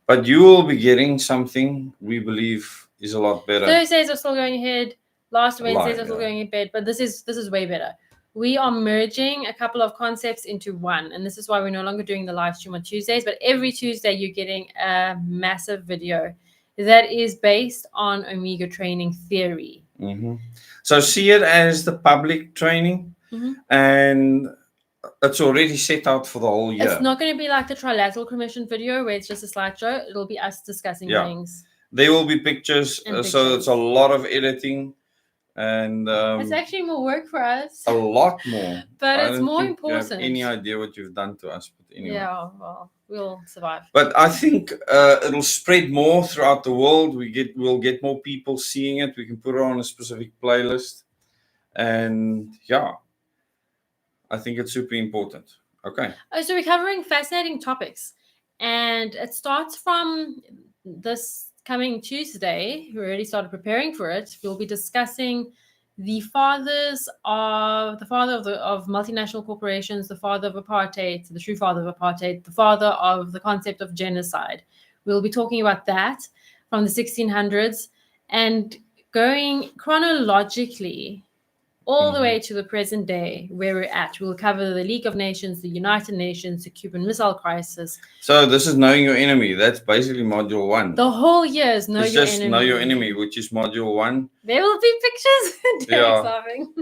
[SPEAKER 1] But you will be getting something we believe is a lot better.
[SPEAKER 2] Thursdays are still going ahead. Last Wednesdays are still going in bed, but this is way better. We are merging a couple of concepts into one, and this is why we're no longer doing the live stream on Tuesdays, but every Tuesday you're getting a massive video that is based on Omega training theory.
[SPEAKER 1] So see it as the public training, and it's already set out for the whole year.
[SPEAKER 2] It's not going to be like the Trilateral Commission video where it's just a slideshow. It'll be us discussing things.
[SPEAKER 1] There will be pictures, so it's a lot of editing. And
[SPEAKER 2] It's actually more work for us,
[SPEAKER 1] a lot more.
[SPEAKER 2] but
[SPEAKER 1] I
[SPEAKER 2] it's
[SPEAKER 1] don't
[SPEAKER 2] more
[SPEAKER 1] think you have
[SPEAKER 2] important.
[SPEAKER 1] any idea what you've done to us. But anyway.
[SPEAKER 2] Yeah, well, we'll survive.
[SPEAKER 1] But I think it'll spread more throughout the world. We'll get more people seeing it. We can put it on a specific playlist, and yeah, I think it's super important. Okay.
[SPEAKER 2] Oh, so we're covering fascinating topics, and it starts from this coming Tuesday. We already started preparing for it. We'll be discussing the father of multinational corporations, the father of apartheid, the true father of apartheid, the father of the concept of genocide. We'll be talking about that from the 1600s and going chronologically all the way to the present day where we're at. We'll cover the League of Nations, the United Nations, the Cuban Missile Crisis.
[SPEAKER 1] So this is knowing your enemy. That's basically module 1.
[SPEAKER 2] The whole year is
[SPEAKER 1] It's
[SPEAKER 2] your
[SPEAKER 1] just
[SPEAKER 2] enemy.
[SPEAKER 1] know your enemy, which is module 1.
[SPEAKER 2] There will be pictures.
[SPEAKER 1] Yeah.
[SPEAKER 2] Laughing.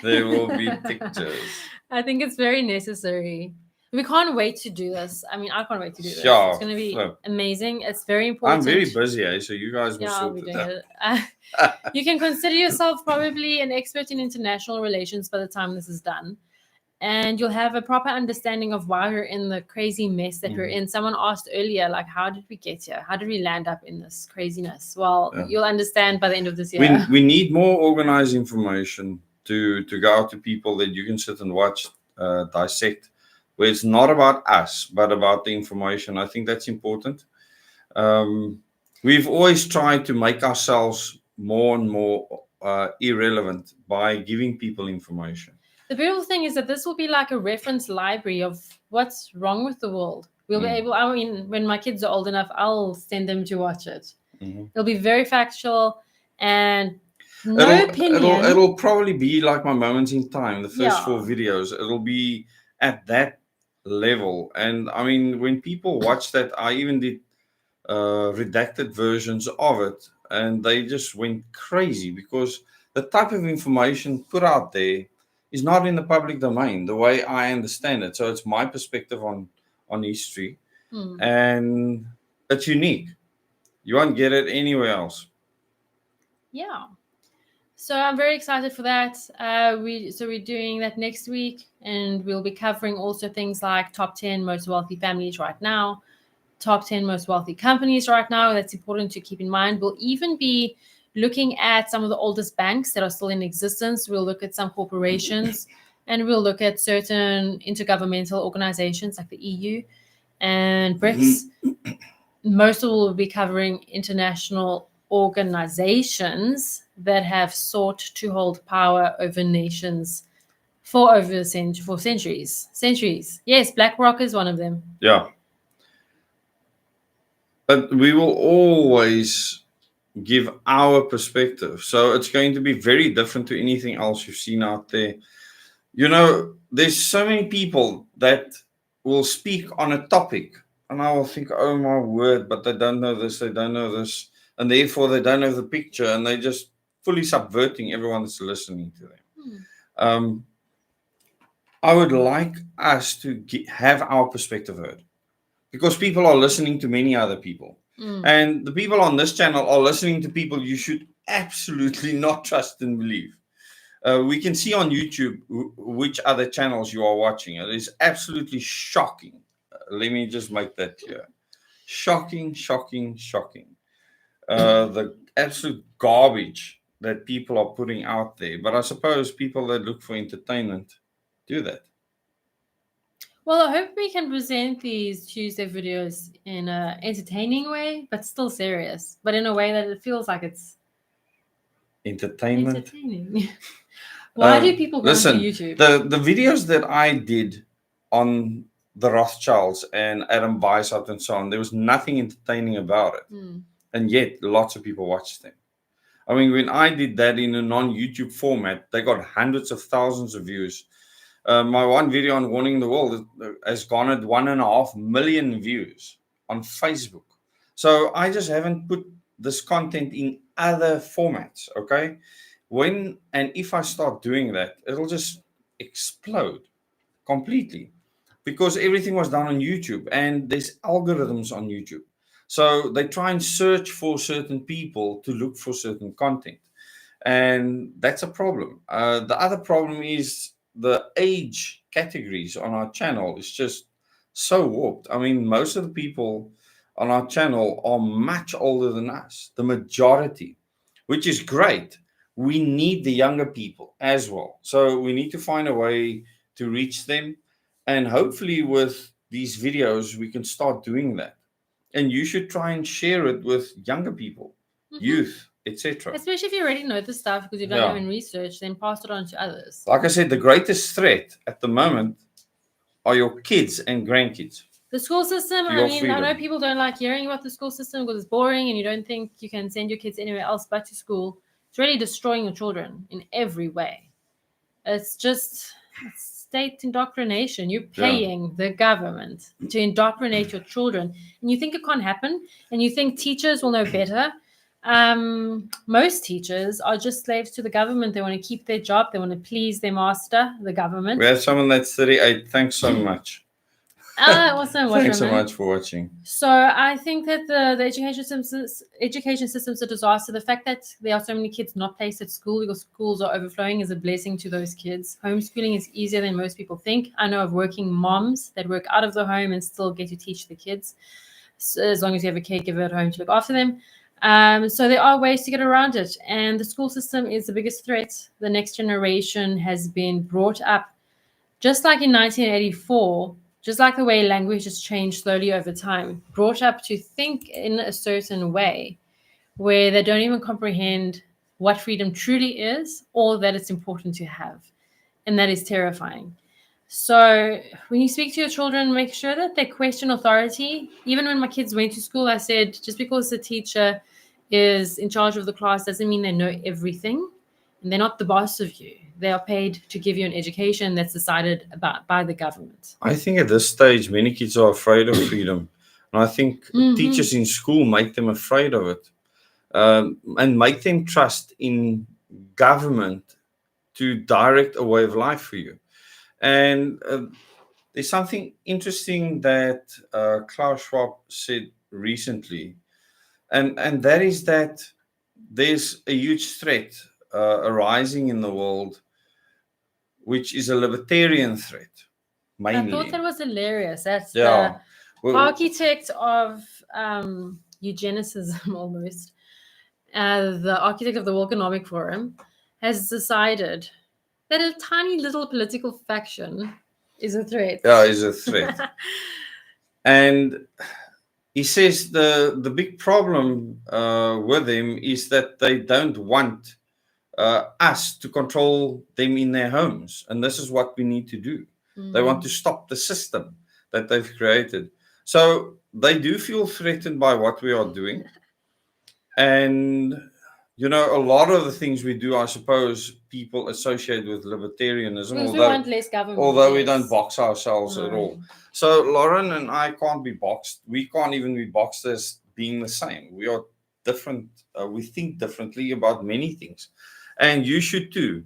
[SPEAKER 1] There will be pictures.
[SPEAKER 2] I think it's very necessary. We can't wait to do this. I mean, I can't wait to do this.
[SPEAKER 1] Yeah,
[SPEAKER 2] It's going to be
[SPEAKER 1] flip.
[SPEAKER 2] amazing. It's very important.
[SPEAKER 1] I'm very busy, so you guys will
[SPEAKER 2] Yeah, I'll
[SPEAKER 1] sort
[SPEAKER 2] be
[SPEAKER 1] it
[SPEAKER 2] doing
[SPEAKER 1] out.
[SPEAKER 2] it. You can consider yourself probably an expert in international relations by the time this is done. And you'll have a proper understanding of why we're in the crazy mess that we're in. Someone asked earlier, like, how did we get here? How did we land up in this craziness? Well, you'll understand by the end of this year.
[SPEAKER 1] We need more organized information to go out to people that you can sit and watch dissect, where it's not about us, but about the information. I think that's important. We've always tried to make ourselves more and more irrelevant by giving people information.
[SPEAKER 2] The beautiful thing is that this will be like a reference library of what's wrong with the world. We'll be able, I mean, when my kids are old enough, I'll send them to watch it. It'll be very factual and no opinion.
[SPEAKER 1] It'll probably be like my Moments in Time, the first 4 videos. It'll be at that level. And I mean, when people watch that, I even did redacted versions of it, and they just went crazy because the type of information put out there is not in the public domain the way I understand it. So it's my perspective on history, and it's unique. You won't get it anywhere else.
[SPEAKER 2] Yeah. So I'm very excited for that. We're doing that next week, and we'll be covering also things like top 10 most wealthy families right now, top 10 most wealthy companies right now. That's important to keep in mind. We'll even be looking at some of the oldest banks that are still in existence. We'll look at some corporations, and we'll look at certain intergovernmental organizations like the EU and BRICS. Most of it will be covering international organizations that have sought to hold power over nations for centuries. Yes, BlackRock is one of them.
[SPEAKER 1] Yeah. But we will always give our perspective. So it's going to be very different to anything else you've seen out there. You know, there's so many people that will speak on a topic, and I will think, oh my word, but they don't know this, and therefore they don't know the picture, and they're just fully subverting everyone that's listening to them. I would like us to have our perspective heard, because people are listening to many other people. And the people on this channel are listening to people you should absolutely not trust and believe. We can see on YouTube which other channels you are watching. It is absolutely shocking. Let me just make that clear. Shocking. The absolute garbage that people are putting out there. But I suppose people that look for entertainment do that.
[SPEAKER 2] Well, I hope we can present these Tuesday videos in an entertaining way, but still serious, but in a way that it feels like it's entertaining. Why do people go to YouTube?
[SPEAKER 1] The videos that I did on the Rothschilds and Adam Weishaupt and so on, there was nothing entertaining about it. And yet, lots of people watched them. I mean, when I did that in a non-YouTube format, they got hundreds of thousands of views. My one video on warning the world has garnered 1.5 million views on Facebook. So I just haven't put this content in other formats, okay? When and if I start doing that, it'll just explode completely, because everything was done on YouTube, and there's algorithms on YouTube. So they try and search for certain people to look for certain content. And that's a problem. The other problem is the age categories on our channel is just so warped. I mean, most of the people on our channel are much older than us, the majority, which is great. We need the younger people as well. So we need to find a way to reach them. And hopefully, with these videos, we can start doing that. And you should try and share it with younger people, youth, etc.
[SPEAKER 2] Especially if you already know the stuff because you've done your own research, then pass it on to others.
[SPEAKER 1] Like I said, the greatest threat at the moment are your kids and grandkids.
[SPEAKER 2] The school system, I mean, I know people don't like hearing about the school system because it's boring and you don't think you can send your kids anywhere else but to school. It's really destroying your children in every way. It's just state indoctrination. You're paying the government to indoctrinate your children. And you think it can't happen? And you think teachers will know better? Most teachers are just slaves to the government. They want to keep their job. They want to please their master, the government.
[SPEAKER 1] We have someone that's 38. Thanks so much.
[SPEAKER 2] Awesome.
[SPEAKER 1] Thanks so much for watching.
[SPEAKER 2] So I think that the education system's a disaster. The fact that there are so many kids not placed at school because schools are overflowing is a blessing to those kids. Homeschooling is easier than most people think. I know of working moms that work out of the home and still get to teach the kids, so as long as you have a caregiver at home to look after them. So there are ways to get around it. And the school system is the biggest threat. The next generation has been brought up, just like in 1984, just like the way language has changed slowly over time, brought up to think in a certain way where they don't even comprehend what freedom truly is or that it's important to have. And that is terrifying. So when you speak to your children, make sure that they question authority. Even when my kids went to school, I said, just because the teacher is in charge of the class doesn't mean they know everything. And they're not the boss of you. They are paid to give you an education that's decided about by the government.
[SPEAKER 1] I think at this stage, many kids are afraid of freedom. And I think teachers in school make them afraid of it, and make them trust in government to direct a way of life for you. And there's something interesting that Klaus Schwab said recently, and that is that there's a huge threat arising in the world, which is a libertarian threat, mainly.
[SPEAKER 2] I thought that was hilarious. That's the architect of eugenicism, almost. The architect of the World Economic Forum has decided that a tiny little political faction is a threat.
[SPEAKER 1] Yeah, is a threat. And he says the big problem with them is that they don't want us to control them in their homes. And this is what we need to do. They want to stop the system that they've created. So they do feel threatened by what we are doing. And, you know, a lot of the things we do, I suppose, people associate with libertarianism.
[SPEAKER 2] Because we want less government.
[SPEAKER 1] Although we don't box ourselves at all. So Lauren and I can't be boxed. We can't even be boxed as being the same. We are different. We think differently about many things. And you should too.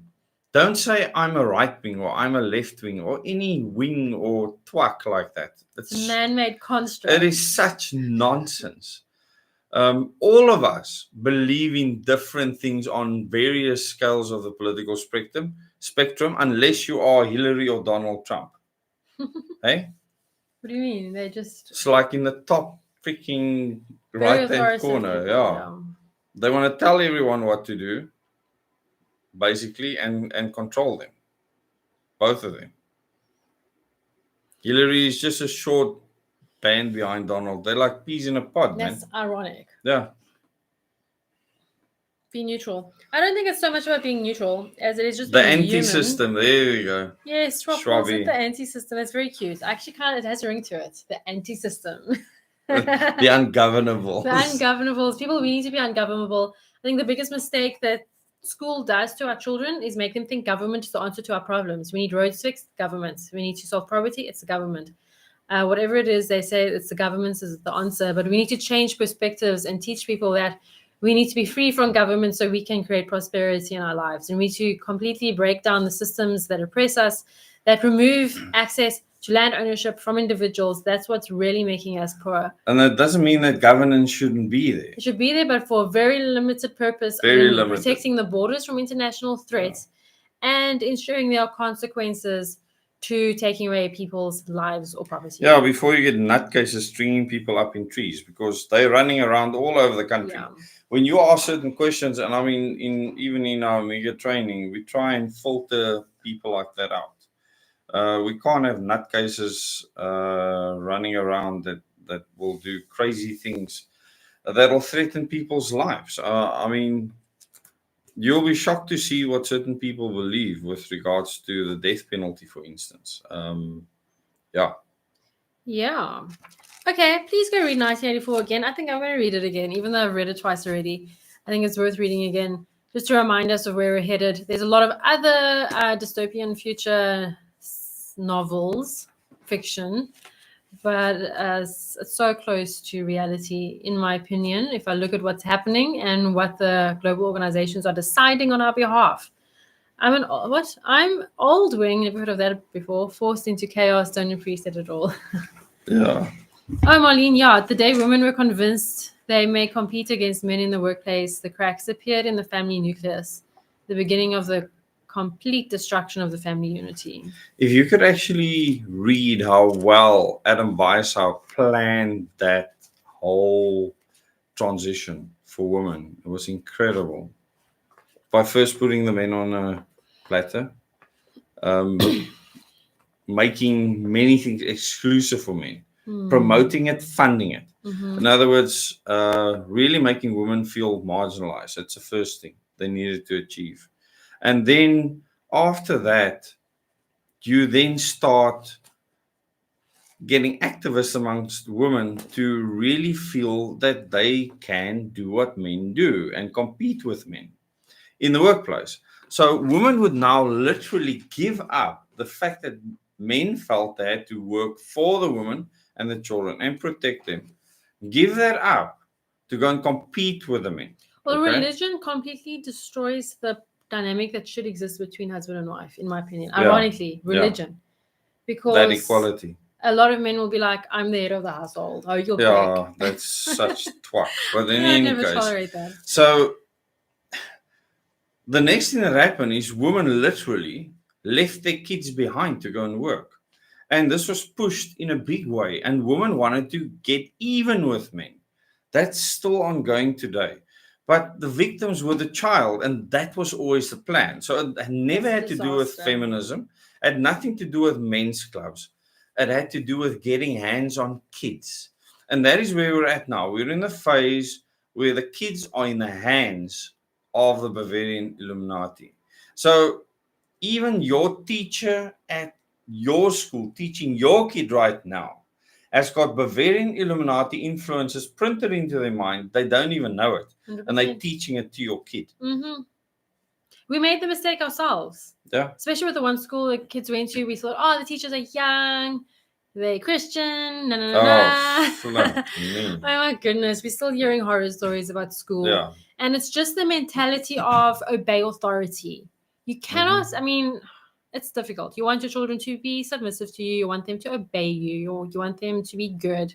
[SPEAKER 1] Don't say I'm a right wing or I'm a left wing or any wing or twat like that.
[SPEAKER 2] It's a man-made construct.
[SPEAKER 1] It is such nonsense. All of us believe in different things on various scales of the political spectrum, unless you are Hillary or Donald Trump. Hey?
[SPEAKER 2] What do you mean? They just...
[SPEAKER 1] It's like in the top freaking right-hand corner. Yeah. They want to tell everyone what to do, basically, and control them. Both of them. Hillary is just a short band behind Donald. They're like peas in a pod, man.
[SPEAKER 2] That's ironic.
[SPEAKER 1] Yeah.
[SPEAKER 2] Be neutral. I don't think it's so much about being neutral as it is just
[SPEAKER 1] the anti-system. There we go.
[SPEAKER 2] Yes, Schwab the anti-system. It's very cute. Actually, it has a ring to it. The anti-system.
[SPEAKER 1] The ungovernables.
[SPEAKER 2] The ungovernables. People, we need to be ungovernable. I think the biggest mistake that school does to our children is make them think government is the answer to our problems. We need roads fixed, government. We need to solve poverty, it's the government. Whatever it is, they say it's the government is the answer. But we need to change perspectives and teach people that we need to be free from government so we can create prosperity in our lives. And we need to completely break down the systems that oppress us, that remove access to land ownership from individuals. That's what's really making us poor.
[SPEAKER 1] And that doesn't mean that governance shouldn't be there.
[SPEAKER 2] It should be there, but for a very limited purpose,
[SPEAKER 1] Very
[SPEAKER 2] only,
[SPEAKER 1] limited.
[SPEAKER 2] protecting the borders from international threats and ensuring there are consequences to taking away people's lives or property.
[SPEAKER 1] Yeah, before you get nutcases stringing people up in trees because they're running around all over the country.
[SPEAKER 2] Yeah.
[SPEAKER 1] When you ask certain questions, and I mean, even in our media training, we try and filter people like that out. We can't have nutcases running around that will do crazy things that will threaten people's lives. I mean, you'll be shocked to see what certain people believe with regards to the death penalty, for instance. Yeah.
[SPEAKER 2] Yeah. Okay, please go read 1984 again. I think I'm going to read it again, even though I've read it twice already. I think it's worth reading again, just to remind us of where we're headed. There's a lot of other dystopian future novels, fiction, but it's so close to reality, in my opinion, if I look at what's happening and what the global organizations are deciding on our behalf. I'm old wing, never heard of that before, forced into chaos, don't appreciate it all.
[SPEAKER 1] Yeah.
[SPEAKER 2] Oh, Marlene, yeah, the day women were convinced they may compete against men in the workplace, the cracks appeared in the family nucleus, the beginning of the complete destruction of the family unity.
[SPEAKER 1] If you could actually read how well Adam Weishaupt planned that whole transition for women, it was incredible. By first putting the men on a platter, making many things exclusive for men, promoting it, funding it.
[SPEAKER 2] Mhm.
[SPEAKER 1] In other words, really making women feel marginalized. That's the first thing they needed to achieve. And then after that, you then start getting activists amongst women to really feel that they can do what men do and compete with men in the workplace. So women would now literally give up the fact that men felt they had to work for the women and the children and protect them. Give that up to go and compete with the men.
[SPEAKER 2] Well,
[SPEAKER 1] Okay?
[SPEAKER 2] religion completely destroys the dynamic that should exist between husband and wife, in my opinion.
[SPEAKER 1] Yeah.
[SPEAKER 2] Ironically,
[SPEAKER 1] Yeah.
[SPEAKER 2] religion. Because
[SPEAKER 1] That equality.
[SPEAKER 2] a lot of men will be like, I'm the head of the household. Oh, you'll
[SPEAKER 1] Yeah,
[SPEAKER 2] break.
[SPEAKER 1] that's such twat. But in
[SPEAKER 2] I'd
[SPEAKER 1] any
[SPEAKER 2] never
[SPEAKER 1] case,
[SPEAKER 2] tolerate that.
[SPEAKER 1] so the next thing that happened is women literally left their kids behind to go and work. And this was pushed in a big way. And women wanted to get even with men. That's still ongoing today. But the victims were the child, and that was always the plan. So it never had to do with
[SPEAKER 2] Disaster.
[SPEAKER 1] feminism. It had nothing to do with men's clubs. It had to do with getting hands on kids. And that is where we're at now. We're in the phase where the kids are in the hands of the Bavarian Illuminati. So even your teacher at your school teaching your kid right now has got Bavarian Illuminati influences printed into their mind. They don't even know it.
[SPEAKER 2] 100%.
[SPEAKER 1] And they're teaching it to your kid.
[SPEAKER 2] Mm-hmm. We made the mistake ourselves.
[SPEAKER 1] Yeah.
[SPEAKER 2] Especially with the one school the kids went to, we thought, oh, the teachers are young, they're Christian, Oh my goodness, we're still hearing horror stories about school.
[SPEAKER 1] Yeah.
[SPEAKER 2] And it's just the mentality of obey authority. You cannot, I mean, it's difficult. You want your children to be submissive to you, you want them to obey you, you want them to be good.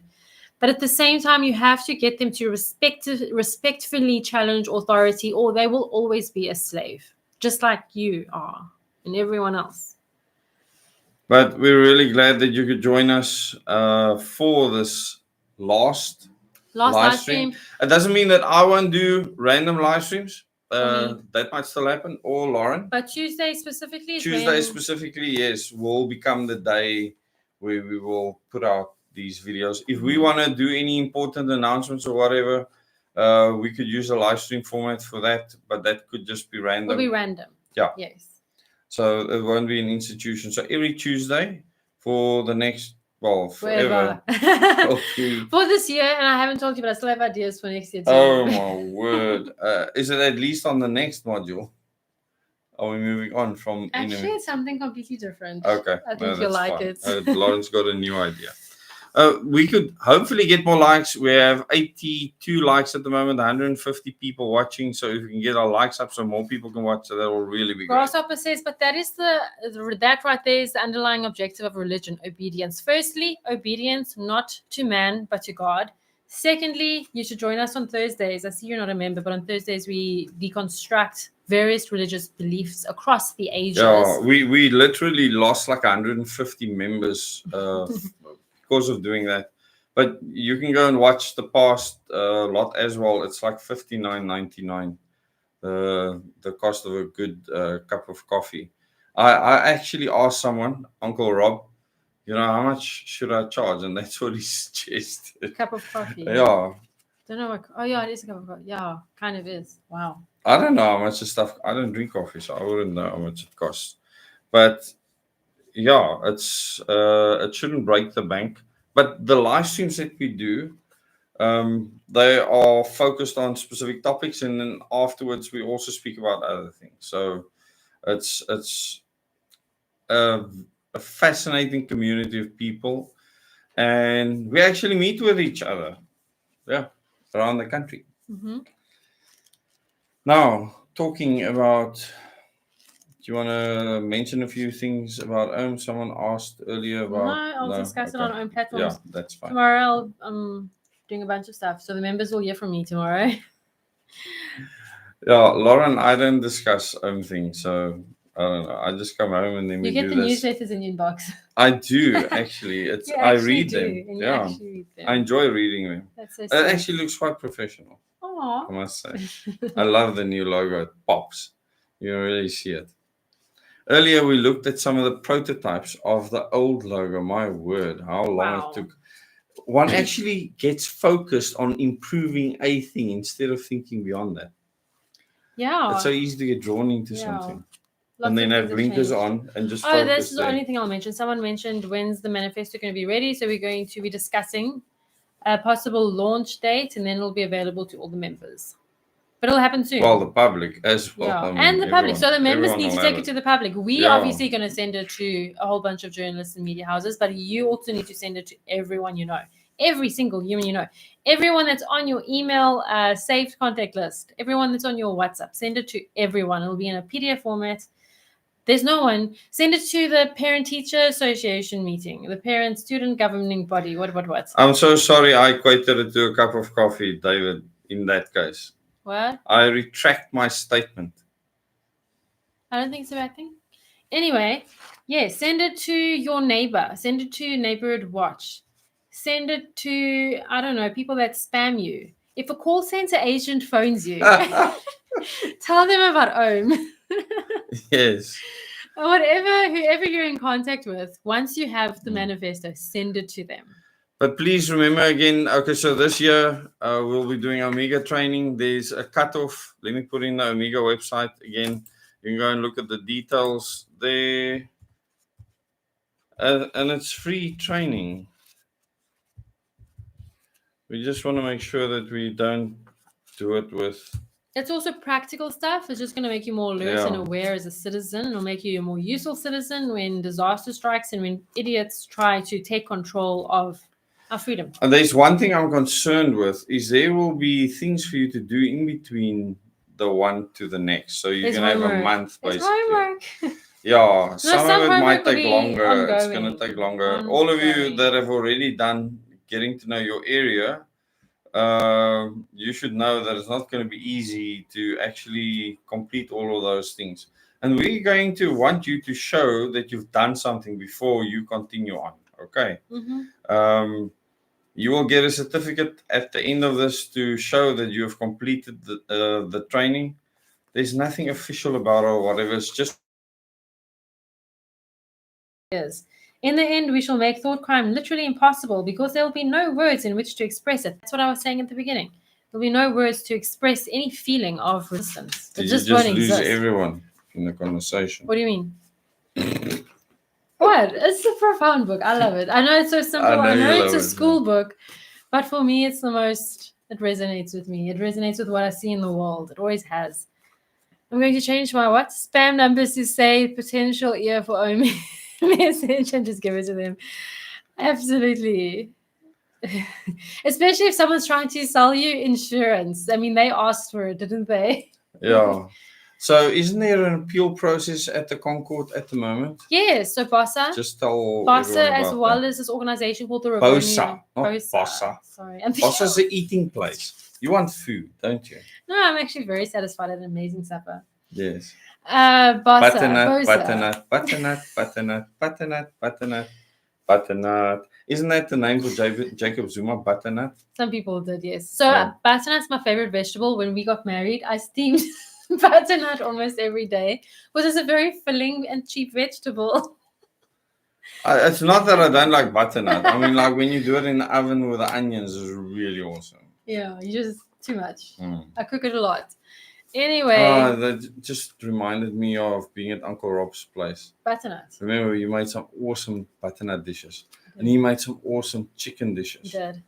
[SPEAKER 2] But at the same time, you have to get them to respectfully challenge authority, or they will always be a slave, just like you are and everyone else.
[SPEAKER 1] But we're really glad that you could join us for this last live stream. It doesn't mean that I won't do random live streams. That might still happen, or Lauren.
[SPEAKER 2] But Tuesday specifically?
[SPEAKER 1] Specifically, yes, will become the day where we will put out these videos. If we want to do any important announcements or whatever, we could use a live stream format for that, but that could just be random.
[SPEAKER 2] Will be random.
[SPEAKER 1] Yeah.
[SPEAKER 2] Yes.
[SPEAKER 1] So it won't be an institution. So every Tuesday for the next, well, forever.
[SPEAKER 2] For this year, and I haven't told you, but I still have ideas for next year too.
[SPEAKER 1] Oh my word. Is it at least on the next module? Are we moving on from...
[SPEAKER 2] Actually, it's something completely different.
[SPEAKER 1] Okay.
[SPEAKER 2] I think you'll like it.
[SPEAKER 1] Lauren's got a new idea. We could hopefully get more likes. We have 82 likes at the moment, 150 people watching. So if we can get our likes up so more people can watch, so that will really be great.
[SPEAKER 2] Grasshopper says, but that is that right there is the underlying objective of religion, obedience. Firstly, obedience not to man but to God. Secondly, you should join us on Thursdays. I see you're not a member, but on Thursdays we deconstruct various religious beliefs across the ages.
[SPEAKER 1] Yeah, we literally lost like 150 members because of doing that. But you can go and watch the past lot as well. It's like $59.99. The cost of a good cup of coffee. I actually asked someone, Uncle Rob, how much should I charge? And that's what he suggested.
[SPEAKER 2] Cup of coffee.
[SPEAKER 1] Yeah.
[SPEAKER 2] Don't know what. Oh yeah, it is a cup of coffee. Yeah, kind of is. Wow.
[SPEAKER 1] I don't know how much the stuff. I don't drink coffee, so I wouldn't know how much it costs. But yeah, it shouldn't break the bank. But the live streams that we do, they are focused on specific topics, and then afterwards we also speak about other things. So it's a fascinating community of people, and we actually meet with each other, around the country.
[SPEAKER 2] Mm-hmm.
[SPEAKER 1] Now, talking about, do you want to mention a few things about OM? Someone asked earlier about.
[SPEAKER 2] No, I'll discuss it on OM platforms.
[SPEAKER 1] Yeah, that's fine.
[SPEAKER 2] Tomorrow, I'm doing a bunch of stuff, so the members will hear from me tomorrow.
[SPEAKER 1] Yeah, Lauren, I don't discuss OM things, so I don't know. I just come home and then we do this.
[SPEAKER 2] You get the newsletters in your inbox.
[SPEAKER 1] I do actually. I read them.
[SPEAKER 2] Yeah,
[SPEAKER 1] I enjoy reading them.
[SPEAKER 2] That's so
[SPEAKER 1] It
[SPEAKER 2] sweet.
[SPEAKER 1] actually looks quite professional.
[SPEAKER 2] Aww.
[SPEAKER 1] I must say. I love the new logo. It pops. You really see it. Earlier, we looked at some of the prototypes of the old logo. My word, how long it took. One actually gets focused on improving a thing instead of thinking beyond that.
[SPEAKER 2] Yeah.
[SPEAKER 1] It's so easy to get drawn into something. And then have blinkers on and just focus.
[SPEAKER 2] This is the only thing I'll mention. Someone mentioned, when's the manifesto going to be ready? So we're going to be discussing a possible launch date, and then it'll be available to all the members. But it'll happen soon.
[SPEAKER 1] Well, the public as well.
[SPEAKER 2] Yeah, and the public. So the members need to take it to the public. We obviously going to send it to a whole bunch of journalists and media houses, but you also need to send it to everyone you know. Every single human you know. Everyone that's on your email saved contact list. Everyone that's on your WhatsApp. Send it to everyone. It'll be in a PDF format. There's no one. Send it to the Parent-Teacher Association meeting, the Parent-Student Governing Body. What?
[SPEAKER 1] I'm so sorry I equated it to a cup of coffee, David, in that case.
[SPEAKER 2] What?
[SPEAKER 1] I retract my statement.
[SPEAKER 2] I don't think it's a bad thing. Anyway, send it to your neighbor. Send it to Neighborhood Watch. Send it to, I don't know, people that spam you. If a call center agent phones you, tell them about OM.
[SPEAKER 1] Yes.
[SPEAKER 2] Whoever you're in contact with, once you have the manifesto, send it to them.
[SPEAKER 1] But please remember again, okay, so this year we'll be doing Omega training. There's a cutoff. Let me put in the Omega website again. You can go and look at the details there. And it's free training. We just want to make sure that we don't do it with...
[SPEAKER 2] It's also practical stuff. It's just going to make you more alert and aware as a citizen. It'll make you a more useful citizen when disaster strikes and when idiots try to take control of our freedom.
[SPEAKER 1] And there's one thing I'm concerned with is there will be things for you to do in between the one to the next. So you can have a month basically.
[SPEAKER 2] Homework.
[SPEAKER 1] Yeah, some of it might take longer. It's going to take longer.
[SPEAKER 2] Ongoing.
[SPEAKER 1] All of you that have already done getting to know your area, you should know that it's not going to be easy to actually complete all of those things. And we're going to want you to show that you've done something before you continue on. Okay.
[SPEAKER 2] Mm-hmm.
[SPEAKER 1] You will get a certificate at the end of this to show that you have completed the training. There's nothing official about it or whatever. It's just...
[SPEAKER 2] In the end, we shall make thought crime literally impossible because there will be no words in which to express it. That's what I was saying at the beginning. There'll be no words to express any feeling of resistance.
[SPEAKER 1] It just won't exist. Lose everyone in the conversation.
[SPEAKER 2] What do you mean? What? It's a profound book. I love it. I know it's so simple. I know it's a school book, but for me, it's the most. It resonates with me. It resonates with what I see in the world. It always has. I'm going to change my spam numbers to say potential ear for OM message and just give it to them. Absolutely. Especially if someone's trying to sell you insurance. I mean, they asked for it, didn't they?
[SPEAKER 1] Yeah. So isn't there an appeal process at the Concord at the moment?
[SPEAKER 2] Yes. So BOSA.
[SPEAKER 1] Just tell
[SPEAKER 2] BOSA,
[SPEAKER 1] everyone
[SPEAKER 2] as
[SPEAKER 1] about
[SPEAKER 2] well
[SPEAKER 1] that.
[SPEAKER 2] as this organization called the
[SPEAKER 1] BOSA, not
[SPEAKER 2] BOSA.
[SPEAKER 1] BOSA.
[SPEAKER 2] Sorry.
[SPEAKER 1] BOSA's the eating place. You want food, don't you?
[SPEAKER 2] No, I'm actually very satisfied at an amazing supper.
[SPEAKER 1] Yes.
[SPEAKER 2] BOSA.
[SPEAKER 1] Butternut,
[SPEAKER 2] BOSA.
[SPEAKER 1] butternut, butternut, butternut, butternut, butternut, butternut. Isn't that the name for Jacob Zuma? Butternut?
[SPEAKER 2] Some people did, yes. So
[SPEAKER 1] Oh.
[SPEAKER 2] butternut's my favorite vegetable. When we got married, I steamed butternut almost every day, which is a very filling and cheap vegetable.
[SPEAKER 1] It's not that I don't like butternut. I mean, like when you do it in the oven with the onions, it's really awesome.
[SPEAKER 2] Yeah, you just too much.
[SPEAKER 1] Mm.
[SPEAKER 2] I cook it a lot. Anyway,
[SPEAKER 1] that just reminded me of being at Uncle Rob's place.
[SPEAKER 2] butternut.
[SPEAKER 1] Remember, you made some awesome butternut dishes, and he made some awesome chicken dishes.
[SPEAKER 2] Did.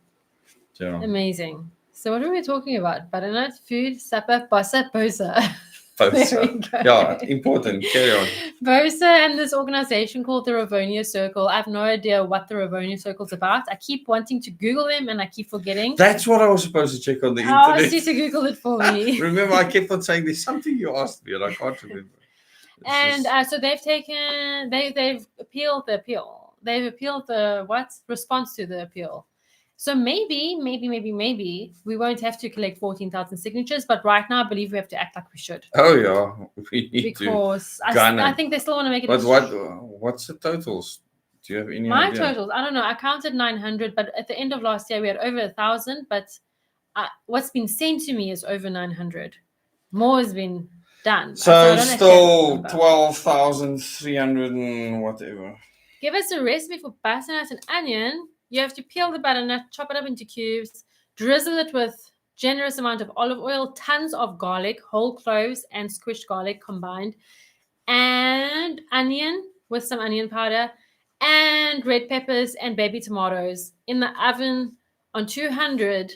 [SPEAKER 1] Yeah.
[SPEAKER 2] Amazing. So what are we talking about? Butternut, food, supper, BOSA, BOSA.
[SPEAKER 1] BOSA. Yeah, important. Carry on.
[SPEAKER 2] BOSA and this organization called the Ravonia Circle. I have no idea what the Ravonia Circle's about. I keep wanting to Google them and I keep forgetting.
[SPEAKER 1] That's what I was supposed to check on the
[SPEAKER 2] I
[SPEAKER 1] internet.
[SPEAKER 2] asked you to Google it for me.
[SPEAKER 1] Remember, I kept on saying there's something you asked me, and I can't remember.
[SPEAKER 2] And so they've appealed the appeal. They've appealed the response to the appeal. So maybe we won't have to collect 14,000 signatures, but right now I believe we have to act like we should.
[SPEAKER 1] Oh yeah, we need
[SPEAKER 2] because
[SPEAKER 1] to.
[SPEAKER 2] I think they still want to make it.
[SPEAKER 1] But what's the totals? Do you have any
[SPEAKER 2] My
[SPEAKER 1] idea?
[SPEAKER 2] totals? I don't know. I counted 900, but at the end of last year we had over 1,000. But what's been sent to me is over 900. More has been done.
[SPEAKER 1] So still 12,300 and whatever.
[SPEAKER 2] Give us a recipe for butternut and onion. You have to peel the butternut, chop it up into cubes, drizzle it with generous amount of olive oil, tons of garlic, whole cloves and squished garlic combined, and onion with some onion powder, and red peppers and baby tomatoes in the oven on 200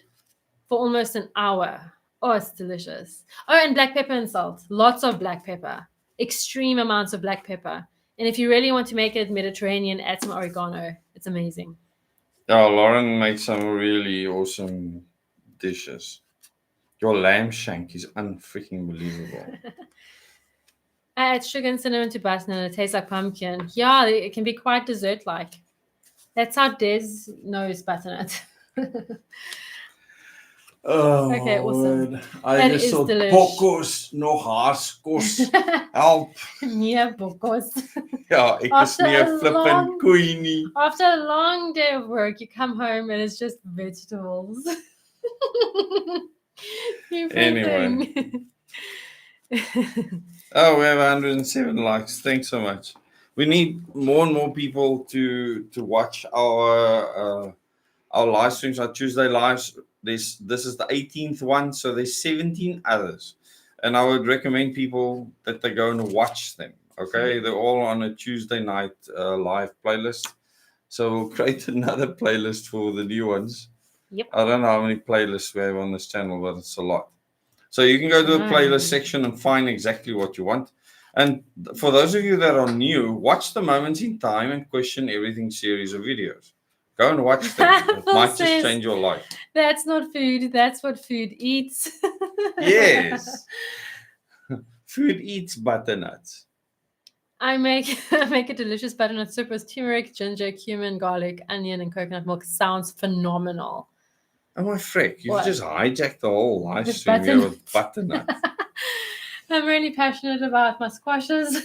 [SPEAKER 2] for almost an hour. Oh, it's delicious. Oh, and black pepper and salt. Lots of black pepper. Extreme amounts of black pepper. And if you really want to make it Mediterranean, add some oregano. It's amazing.
[SPEAKER 1] Yeah, Lauren makes some really awesome dishes. Your lamb shank is unfreaking believable.
[SPEAKER 2] I add sugar and cinnamon to butternut. It tastes like pumpkin. Yeah, it can be quite dessert-like. That's how Des knows butternut.
[SPEAKER 1] Oh,
[SPEAKER 2] okay, awesome.
[SPEAKER 1] Word. I just thought bokkos, no haaskos. Help.
[SPEAKER 2] Nee, bokkos.
[SPEAKER 1] Ja, ek is nie 'n flippin' koei nie.
[SPEAKER 2] After a long day of work, you come home and it's just vegetables.
[SPEAKER 1] Anyway. Oh, we have 107 likes. Thanks so much. We need more and more people to watch our live streams, our Tuesday lives. This is the 18th one, so there's 17 others, and I would recommend people that they go and watch them. Okay, they're all on a Tuesday night live playlist. So we'll create another playlist for the new ones.
[SPEAKER 2] Yep.
[SPEAKER 1] I don't know how many playlists we have on this channel, but it's a lot. So you can go to the playlist section and find exactly what you want. And for those of you that are new, watch the Moments in Time and Question Everything series of videos. Go and watch them. It might just change your life.
[SPEAKER 2] That's not food. That's what food eats.
[SPEAKER 1] Yes. Food eats butternuts.
[SPEAKER 2] I make a delicious butternut soup with turmeric, ginger, cumin, garlic, onion, and coconut milk. Sounds phenomenal.
[SPEAKER 1] Oh my frick, you've just hijacked the whole live stream here with butternut.
[SPEAKER 2] I'm really passionate about my squashes.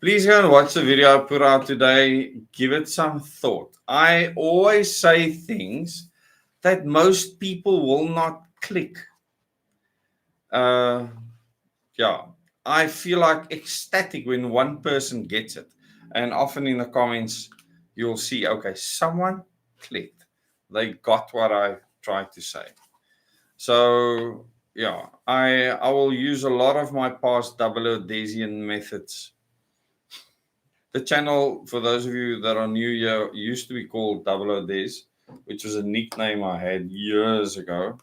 [SPEAKER 1] Please go and watch the video I put out today. Give it some thought. I always say things that most people will not click. Yeah, I feel like ecstatic when one person gets it. And often in the comments, you'll see, okay, someone clicked. They got what I tried to say. So, yeah, I will use a lot of my past Daisian methods. The channel, for those of you that are new here, used to be called Des, which was a nickname I had years ago,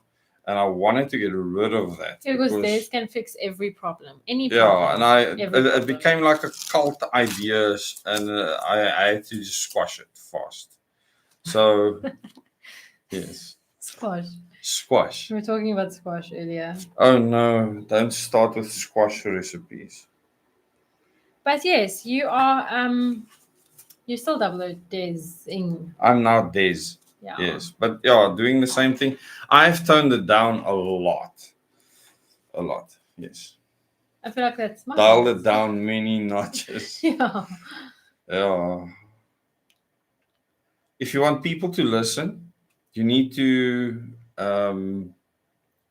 [SPEAKER 1] and I wanted to get rid of that.
[SPEAKER 2] Because Des can fix every problem, any problem.
[SPEAKER 1] Yeah, and it became like a cult ideas, and I had to just squash it fast. So, Yes.
[SPEAKER 2] Squash.
[SPEAKER 1] Squash.
[SPEAKER 2] We were talking about squash earlier.
[SPEAKER 1] Oh no, don't start with squash recipes.
[SPEAKER 2] But yes, you're still double days-ing.
[SPEAKER 1] I'm now Des.
[SPEAKER 2] Yeah.
[SPEAKER 1] Yes. But yeah, doing the same thing. I've toned it down a lot. A lot. Yes.
[SPEAKER 2] I feel like that's smart.
[SPEAKER 1] Dialed it down many notches.
[SPEAKER 2] Yeah.
[SPEAKER 1] Yeah. If you want people to listen, you need to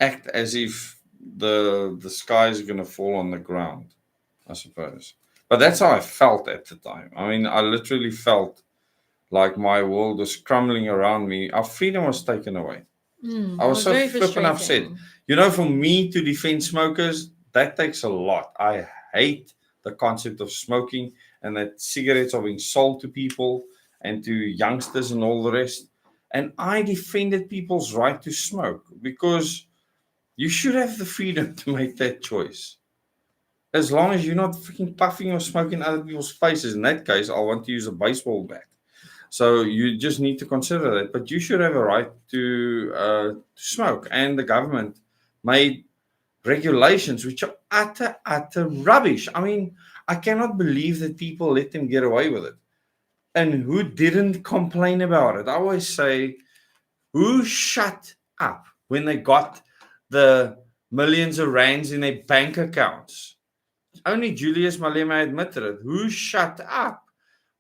[SPEAKER 1] act as if the sky is going to fall on the ground, I suppose. But that's how I felt at the time. I mean, I literally felt like my world was crumbling around me. Our freedom was taken away. I
[SPEAKER 2] It
[SPEAKER 1] was so
[SPEAKER 2] very
[SPEAKER 1] flippin' upset.
[SPEAKER 2] frustrating.
[SPEAKER 1] You know, for me to defend smokers, that takes a lot. I hate the concept of smoking and that cigarettes are being sold to people and to youngsters and all the rest. And I defended people's right to smoke because you should have the freedom to make that choice. As long as you're not freaking puffing or smoking other people's faces. In that case, I want to use a baseball bat. So you just need to consider that. But you should have a right to smoke. And the government made regulations which are utter rubbish. I mean, I cannot believe that people let them get away with it. And who didn't complain about it? I always say, who shut up when they got the millions of rands in their bank accounts? Only Julius Malema admitted it. Who shut up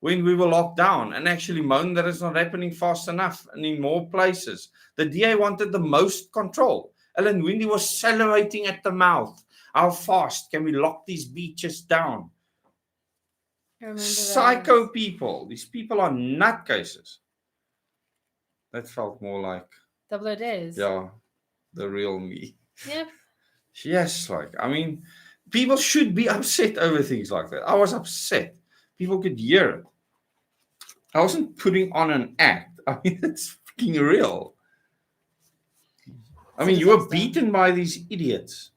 [SPEAKER 1] when we were locked down and actually moaned that it's not happening fast enough and in more places? The DA wanted the most control. Ellen Windy was salivating at the mouth. How fast can we lock these beaches down?
[SPEAKER 2] I remember
[SPEAKER 1] Psycho
[SPEAKER 2] that.
[SPEAKER 1] people. These people are nutcases. That felt more like,
[SPEAKER 2] Double days.
[SPEAKER 1] yeah, the real me.
[SPEAKER 2] Yep.
[SPEAKER 1] Yes, like, I mean, people should be upset over things like that. I was upset. People could hear it. I wasn't putting on an act. I mean, it's freaking real. I mean, you were beaten by these idiots.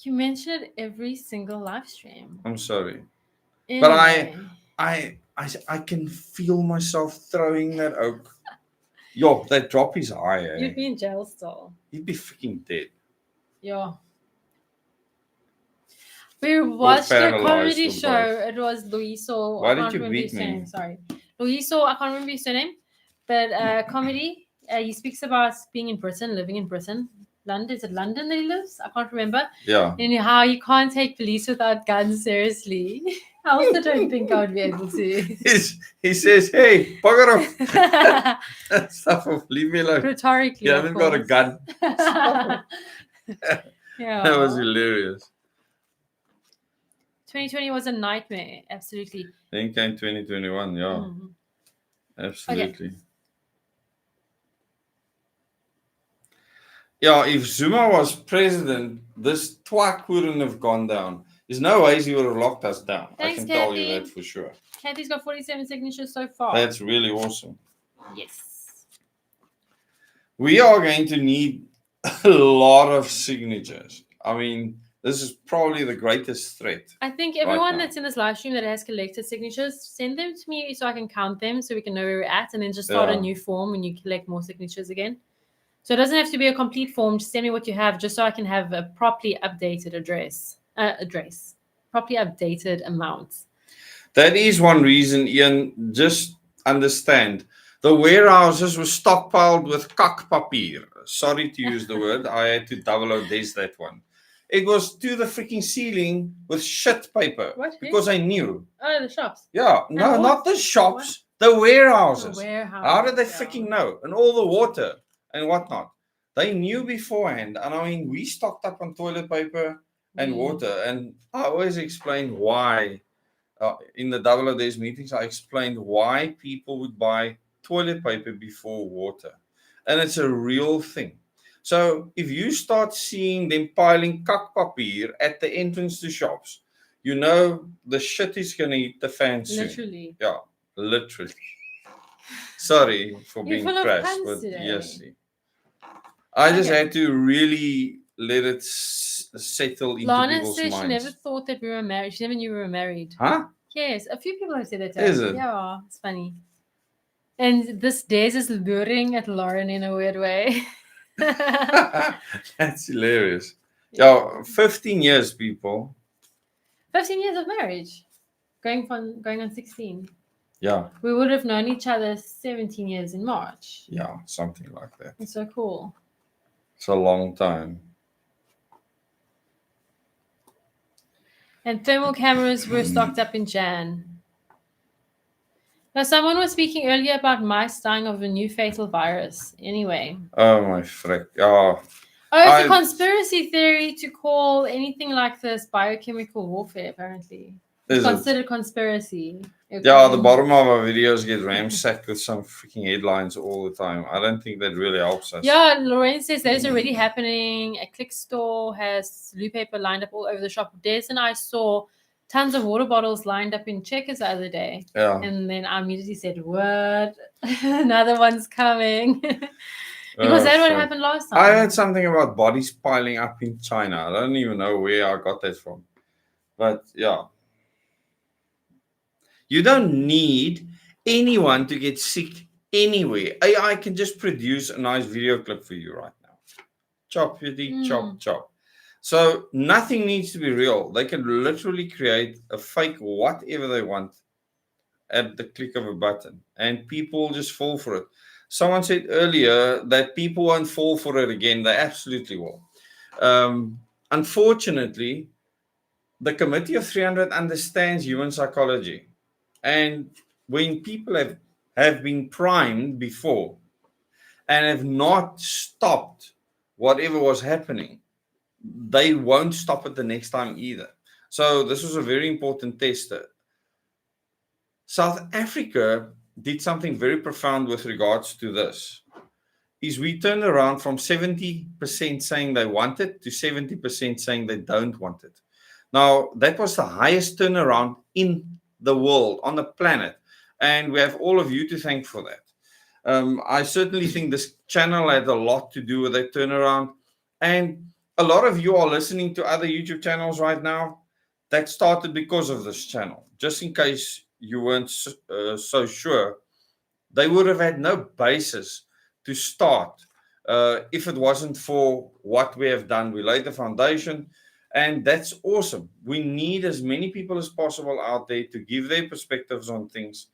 [SPEAKER 2] You mentioned it every single live stream.
[SPEAKER 1] I'm sorry. But
[SPEAKER 2] Anyway.
[SPEAKER 1] I can feel myself throwing that oak. Yo, that drop is high, eh?
[SPEAKER 2] You'd be in jail still.
[SPEAKER 1] You'd be freaking dead.
[SPEAKER 2] Yeah. We watched a
[SPEAKER 1] paralyzed
[SPEAKER 2] comedy
[SPEAKER 1] or
[SPEAKER 2] show.
[SPEAKER 1] both.
[SPEAKER 2] It was Luiso.
[SPEAKER 1] Why
[SPEAKER 2] I
[SPEAKER 1] did
[SPEAKER 2] can't
[SPEAKER 1] you
[SPEAKER 2] remember
[SPEAKER 1] beat
[SPEAKER 2] his
[SPEAKER 1] me?
[SPEAKER 2] surname. Sorry. Luiso, I can't remember his surname. But comedy. He speaks about being in Britain, living in Britain. London. Is it London that he lives? I can't remember.
[SPEAKER 1] Yeah.
[SPEAKER 2] And how you can't take police without guns seriously. I also don't think I would be able to.
[SPEAKER 1] He says, hey, bugger off. Stuff off. Leave me alone.
[SPEAKER 2] Rhetorically.
[SPEAKER 1] You haven't got a gun.
[SPEAKER 2] Yeah.
[SPEAKER 1] That was hilarious.
[SPEAKER 2] 2020 was a nightmare. Absolutely.
[SPEAKER 1] Then came 2021. Yeah.
[SPEAKER 2] Mhm.
[SPEAKER 1] Absolutely. Okay. Yeah, if Zuma was president, this twat wouldn't have gone down. There's no ways he would have locked us down.
[SPEAKER 2] Thanks,
[SPEAKER 1] I can tell you
[SPEAKER 2] Kathy.
[SPEAKER 1] that for sure.
[SPEAKER 2] Kathy's got 47 signatures so far.
[SPEAKER 1] That's really awesome.
[SPEAKER 2] Yes.
[SPEAKER 1] We are going to need a lot of signatures. I mean, this is probably the greatest threat.
[SPEAKER 2] I think everyone
[SPEAKER 1] right
[SPEAKER 2] that's in this live stream that has collected signatures, send them to me so I can count them so we can know where we're at, and then just start a new form when you collect more signatures again. So it doesn't have to be a complete form. Just send me what you have just so I can have a properly updated properly updated amount.
[SPEAKER 1] That is one reason, Ian. Just understand. The warehouses were stockpiled with kakpapier. Sorry to use the word. I had to double this that one. It was to the freaking ceiling with shit paper.
[SPEAKER 2] What?
[SPEAKER 1] Because I knew.
[SPEAKER 2] Oh, the shops.
[SPEAKER 1] Yeah. No, not the shops. What? The warehouses.
[SPEAKER 2] The warehouse.
[SPEAKER 1] How did they freaking know? And all the water and whatnot. They knew beforehand. And I mean, we stocked up on toilet paper and water. And I always explained why. In the double days meetings, I explained why people would buy toilet paper before water. And it's a real thing. So if you start seeing them piling kakpapier at the entrance to shops, you know the shit is going to hit the fan soon.
[SPEAKER 2] Literally.
[SPEAKER 1] Yeah, literally. Sorry for
[SPEAKER 2] You're
[SPEAKER 1] being
[SPEAKER 2] full of
[SPEAKER 1] crass,
[SPEAKER 2] puns
[SPEAKER 1] but
[SPEAKER 2] today.
[SPEAKER 1] yes. I just had to really let it settle into
[SPEAKER 2] Lana
[SPEAKER 1] people's
[SPEAKER 2] says
[SPEAKER 1] minds.
[SPEAKER 2] she never thought that we were married. She never knew we were married.
[SPEAKER 1] Huh?
[SPEAKER 2] Yes, a few people have said that.
[SPEAKER 1] Is it?
[SPEAKER 2] Yeah, it's funny. And this Des is luring at Lauren in a weird way.
[SPEAKER 1] That's hilarious.
[SPEAKER 2] Yeah.
[SPEAKER 1] Yeah, 15 years, people.
[SPEAKER 2] 15 years of marriage. Going on 16.
[SPEAKER 1] Yeah,
[SPEAKER 2] We would have known each other 17 years in March.
[SPEAKER 1] yeah, something like that.
[SPEAKER 2] It's so cool.
[SPEAKER 1] It's a long time.
[SPEAKER 2] And thermal cameras were stocked up in Jan. Now, someone was speaking earlier about mice dying of a new fatal virus. Anyway.
[SPEAKER 1] Oh my frick. Oh,
[SPEAKER 2] Oh, it's a
[SPEAKER 1] I
[SPEAKER 2] conspiracy theory to call anything like this biochemical warfare, apparently. It's
[SPEAKER 1] is it?
[SPEAKER 2] considered conspiracy.
[SPEAKER 1] Yeah, the bottom of our videos get ramsacked with some freaking headlines all the time. I don't think that really helps us.
[SPEAKER 2] Yeah, Lorraine says that is already happening. A click store has blue paper lined up all over the shop. Des and I saw tons of water bottles lined up in Checkers the other day.
[SPEAKER 1] Yeah.
[SPEAKER 2] And then I immediately said, what? Another one's coming. Because that's what happened last time.
[SPEAKER 1] I heard something about bodies piling up in China. I don't even know where I got that from. But yeah. You don't need anyone to get sick anywhere. AI can just produce a nice video clip for you right now. Chop, chop, chop. So nothing needs to be real. They can literally create a fake whatever they want at the click of a button, and people just fall for it. Someone said earlier that people won't fall for it again. They absolutely will. Unfortunately, the Committee of 300 understands human psychology. And when people have been primed before and have not stopped whatever was happening, they won't stop it the next time either. So this was a very important tester. South Africa did something very profound with regards to this. Is we turned around from 70% saying they want it to 70% saying they don't want it. Now, that was the highest turnaround in the world, on the planet. And we have all of you to thank for that. I certainly think this channel had a lot to do with that turnaround. And a lot of you are listening to other YouTube channels right now that started because of this channel. Just in case you weren't so sure, they would have had no basis to start if it wasn't for what we have done. We laid the foundation, and that's awesome. We need as many people as possible out there to give their perspectives on things.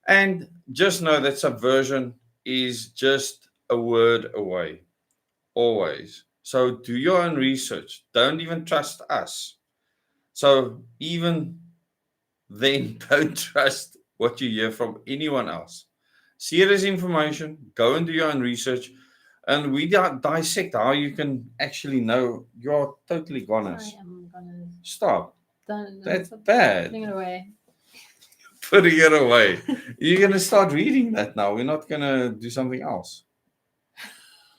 [SPEAKER 1] And just know that subversion is just a word away, always. So do your own research. Don't even trust us. So even then, don't trust what you hear from anyone else. Serious information, go and do your own research, and we dissect how you can actually know you're totally goners. Stop. That's bad.
[SPEAKER 2] Putting it away.
[SPEAKER 1] Putting it away. You're going to start reading that now. We're not going to do something else.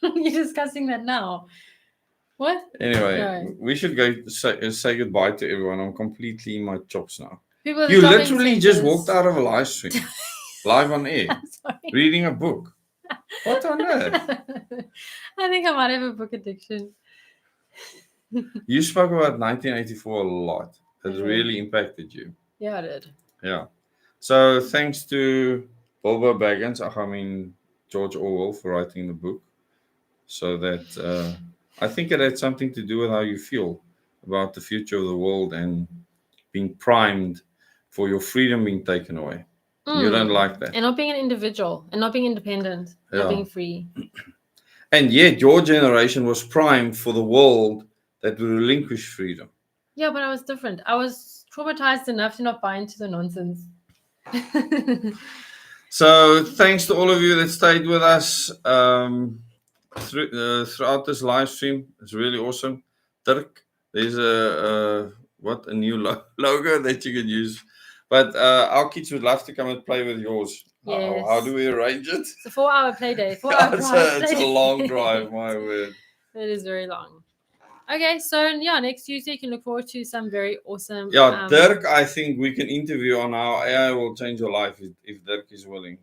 [SPEAKER 2] You're discussing that now. What?
[SPEAKER 1] Anyway,
[SPEAKER 2] No.
[SPEAKER 1] we should go say goodbye to everyone. I'm completely in my chops now.
[SPEAKER 2] People
[SPEAKER 1] You literally just walked out of a live stream, live on air, reading a book. What on earth?
[SPEAKER 2] I think I might have a book addiction.
[SPEAKER 1] You spoke about 1984 a lot. It really impacted you.
[SPEAKER 2] Yeah, I did.
[SPEAKER 1] Yeah. So thanks to Bilbo Baggins, I mean George Orwell, for writing the book. So that I think it had something to do with how you feel about the future of the world and being primed for your freedom being taken away. You don't like that.
[SPEAKER 2] And not being an individual and not being independent, not being free.
[SPEAKER 1] And yet your generation was primed for the world that would relinquish freedom.
[SPEAKER 2] Yeah, but I was different. I was traumatized enough to not buy into the nonsense.
[SPEAKER 1] So thanks to all of you that stayed with us throughout this live stream. It's really awesome. Dirk, there's a new logo that you can use. But our kids would love to come and play with yours.
[SPEAKER 2] Yes.
[SPEAKER 1] How do we arrange it?
[SPEAKER 2] It's a 4-hour play day. 4-hour drive.
[SPEAKER 1] It's a long drive, my word.
[SPEAKER 2] It is very long. Okay, so yeah, next Tuesday you can look forward to some very awesome.
[SPEAKER 1] Yeah, Dirk, I think we can interview on how AI will change your life if Dirk is willing.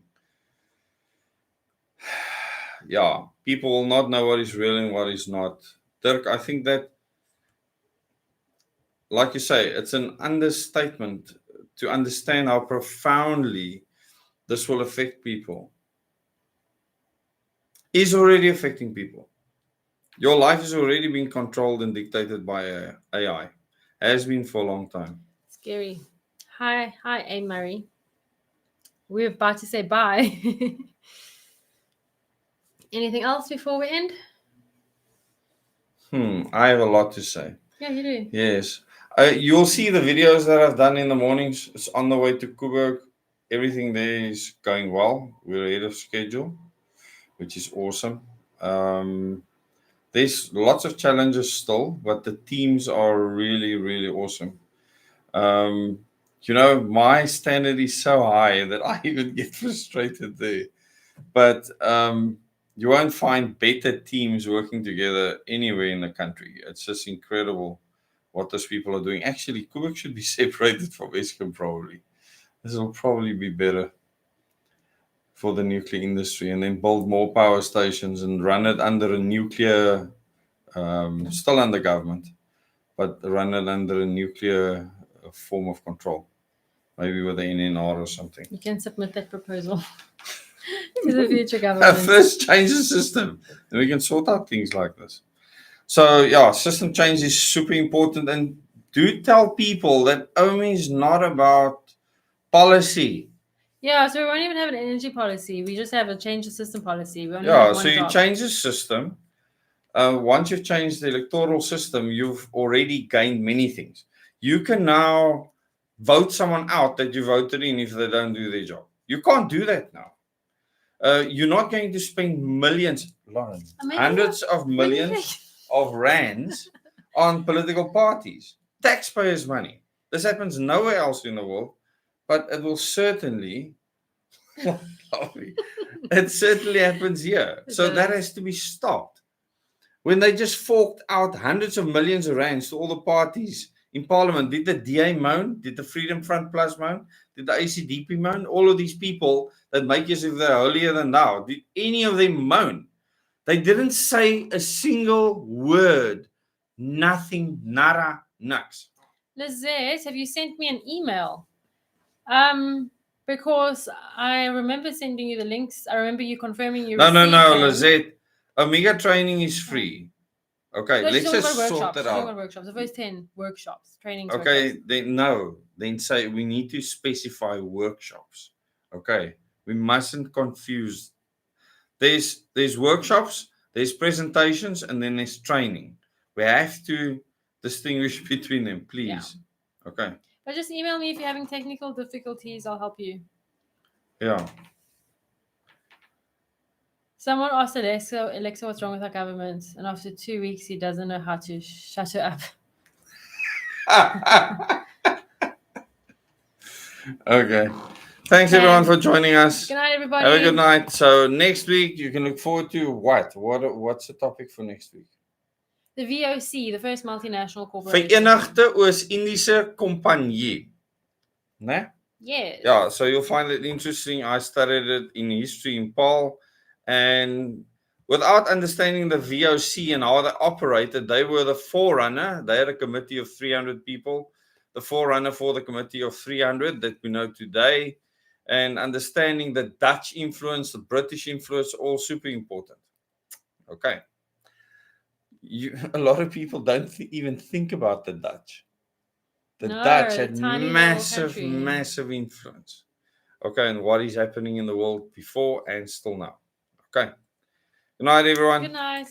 [SPEAKER 1] Yeah, people will not know what is real and what is not. Dirk, I think that, like you say, it's an understatement to understand how profoundly this will affect people. Is already affecting people. Your life is already being controlled and dictated by AI. Has been for a long time.
[SPEAKER 2] Scary. Hi, A. Murray. We're about to say bye. Anything else before we end?
[SPEAKER 1] I have a lot to say.
[SPEAKER 2] Yeah, you do.
[SPEAKER 1] Yes. You'll see the videos that I've done in the mornings. It's on the way to Kuburg. Everything there is going well. We're ahead of schedule, which is awesome. There's lots of challenges still, but the teams are really, really awesome. My standard is so high that I even get frustrated there. But you won't find better teams working together anywhere in the country. It's just incredible what those people are doing. Actually, Quebec should be separated from Eskom probably. This will probably be better for the nuclear industry, and then build more power stations and run it under a nuclear, still under government, but run it under a nuclear form of control, maybe with the NNR or something.
[SPEAKER 2] You can submit that proposal to the future government.
[SPEAKER 1] First, change the system, then we can sort out things like this. So, yeah, system change is super important. And do tell people that OMI is not about policy.
[SPEAKER 2] Yeah, so we won't even have an energy policy. We just have a change the system policy. We only
[SPEAKER 1] Yeah,
[SPEAKER 2] have one
[SPEAKER 1] so you
[SPEAKER 2] job.
[SPEAKER 1] change the system. Once you've changed the electoral system, you've already gained many things. You can now vote someone out that you voted in if they don't do their job. You can't do that now. You're not going to spend millions, Lauren, hundreds of millions of rands on political parties. Taxpayers' money. This happens nowhere else in the world, but it will certainly, it certainly happens here. So that has to be stopped. When they just forked out hundreds of millions of rands to all the parties in Parliament, did the DA moan? Did the Freedom Front Plus moan? Did the ACDP moan? All of these people that make as if they're holier than thou, did any of them moan? They didn't say a single word. Nothing, nada, nux.
[SPEAKER 2] Lizette, have you sent me an email? Because I remember sending you the links. I remember you confirming you received them.
[SPEAKER 1] Lizette. Omega training is free. Okay,
[SPEAKER 2] No,
[SPEAKER 1] let's just sort that out.
[SPEAKER 2] Workshops. The first 10 workshops, trainings.
[SPEAKER 1] Okay,
[SPEAKER 2] workshops.
[SPEAKER 1] Then say we need to specify workshops. Okay, we mustn't confuse. There's workshops, there's presentations, and then there's training. We have to distinguish between them, please. Yeah. Okay.
[SPEAKER 2] But just email me if you're having technical difficulties. I'll help you.
[SPEAKER 1] Yeah.
[SPEAKER 2] Someone asked Alexa, what's wrong with our government? And after 2 weeks, he doesn't know how to shut her up.
[SPEAKER 1] Okay. Thanks, everyone, for joining us.
[SPEAKER 2] Good night, everybody.
[SPEAKER 1] Have a good night. So next week, you can look forward to what? What's the topic for next week?
[SPEAKER 2] The VOC, the first multinational corporation.
[SPEAKER 1] Verenigde Oos-Indische Compagnie. Ne?
[SPEAKER 2] Yes.
[SPEAKER 1] Yeah, so you'll find it interesting. I studied it in history in Paul. And without understanding the VOC and how they operated, they were the forerunner. They had a committee of 300 people, the forerunner for the committee of 300 that we know today. And understanding the Dutch influence, the British influence, all super important. Okay. A lot of people don't even think about the Dutch. The Dutch had massive influence. Okay, and what is happening in the world before and still now. Okay. Good night, everyone.
[SPEAKER 2] Good night.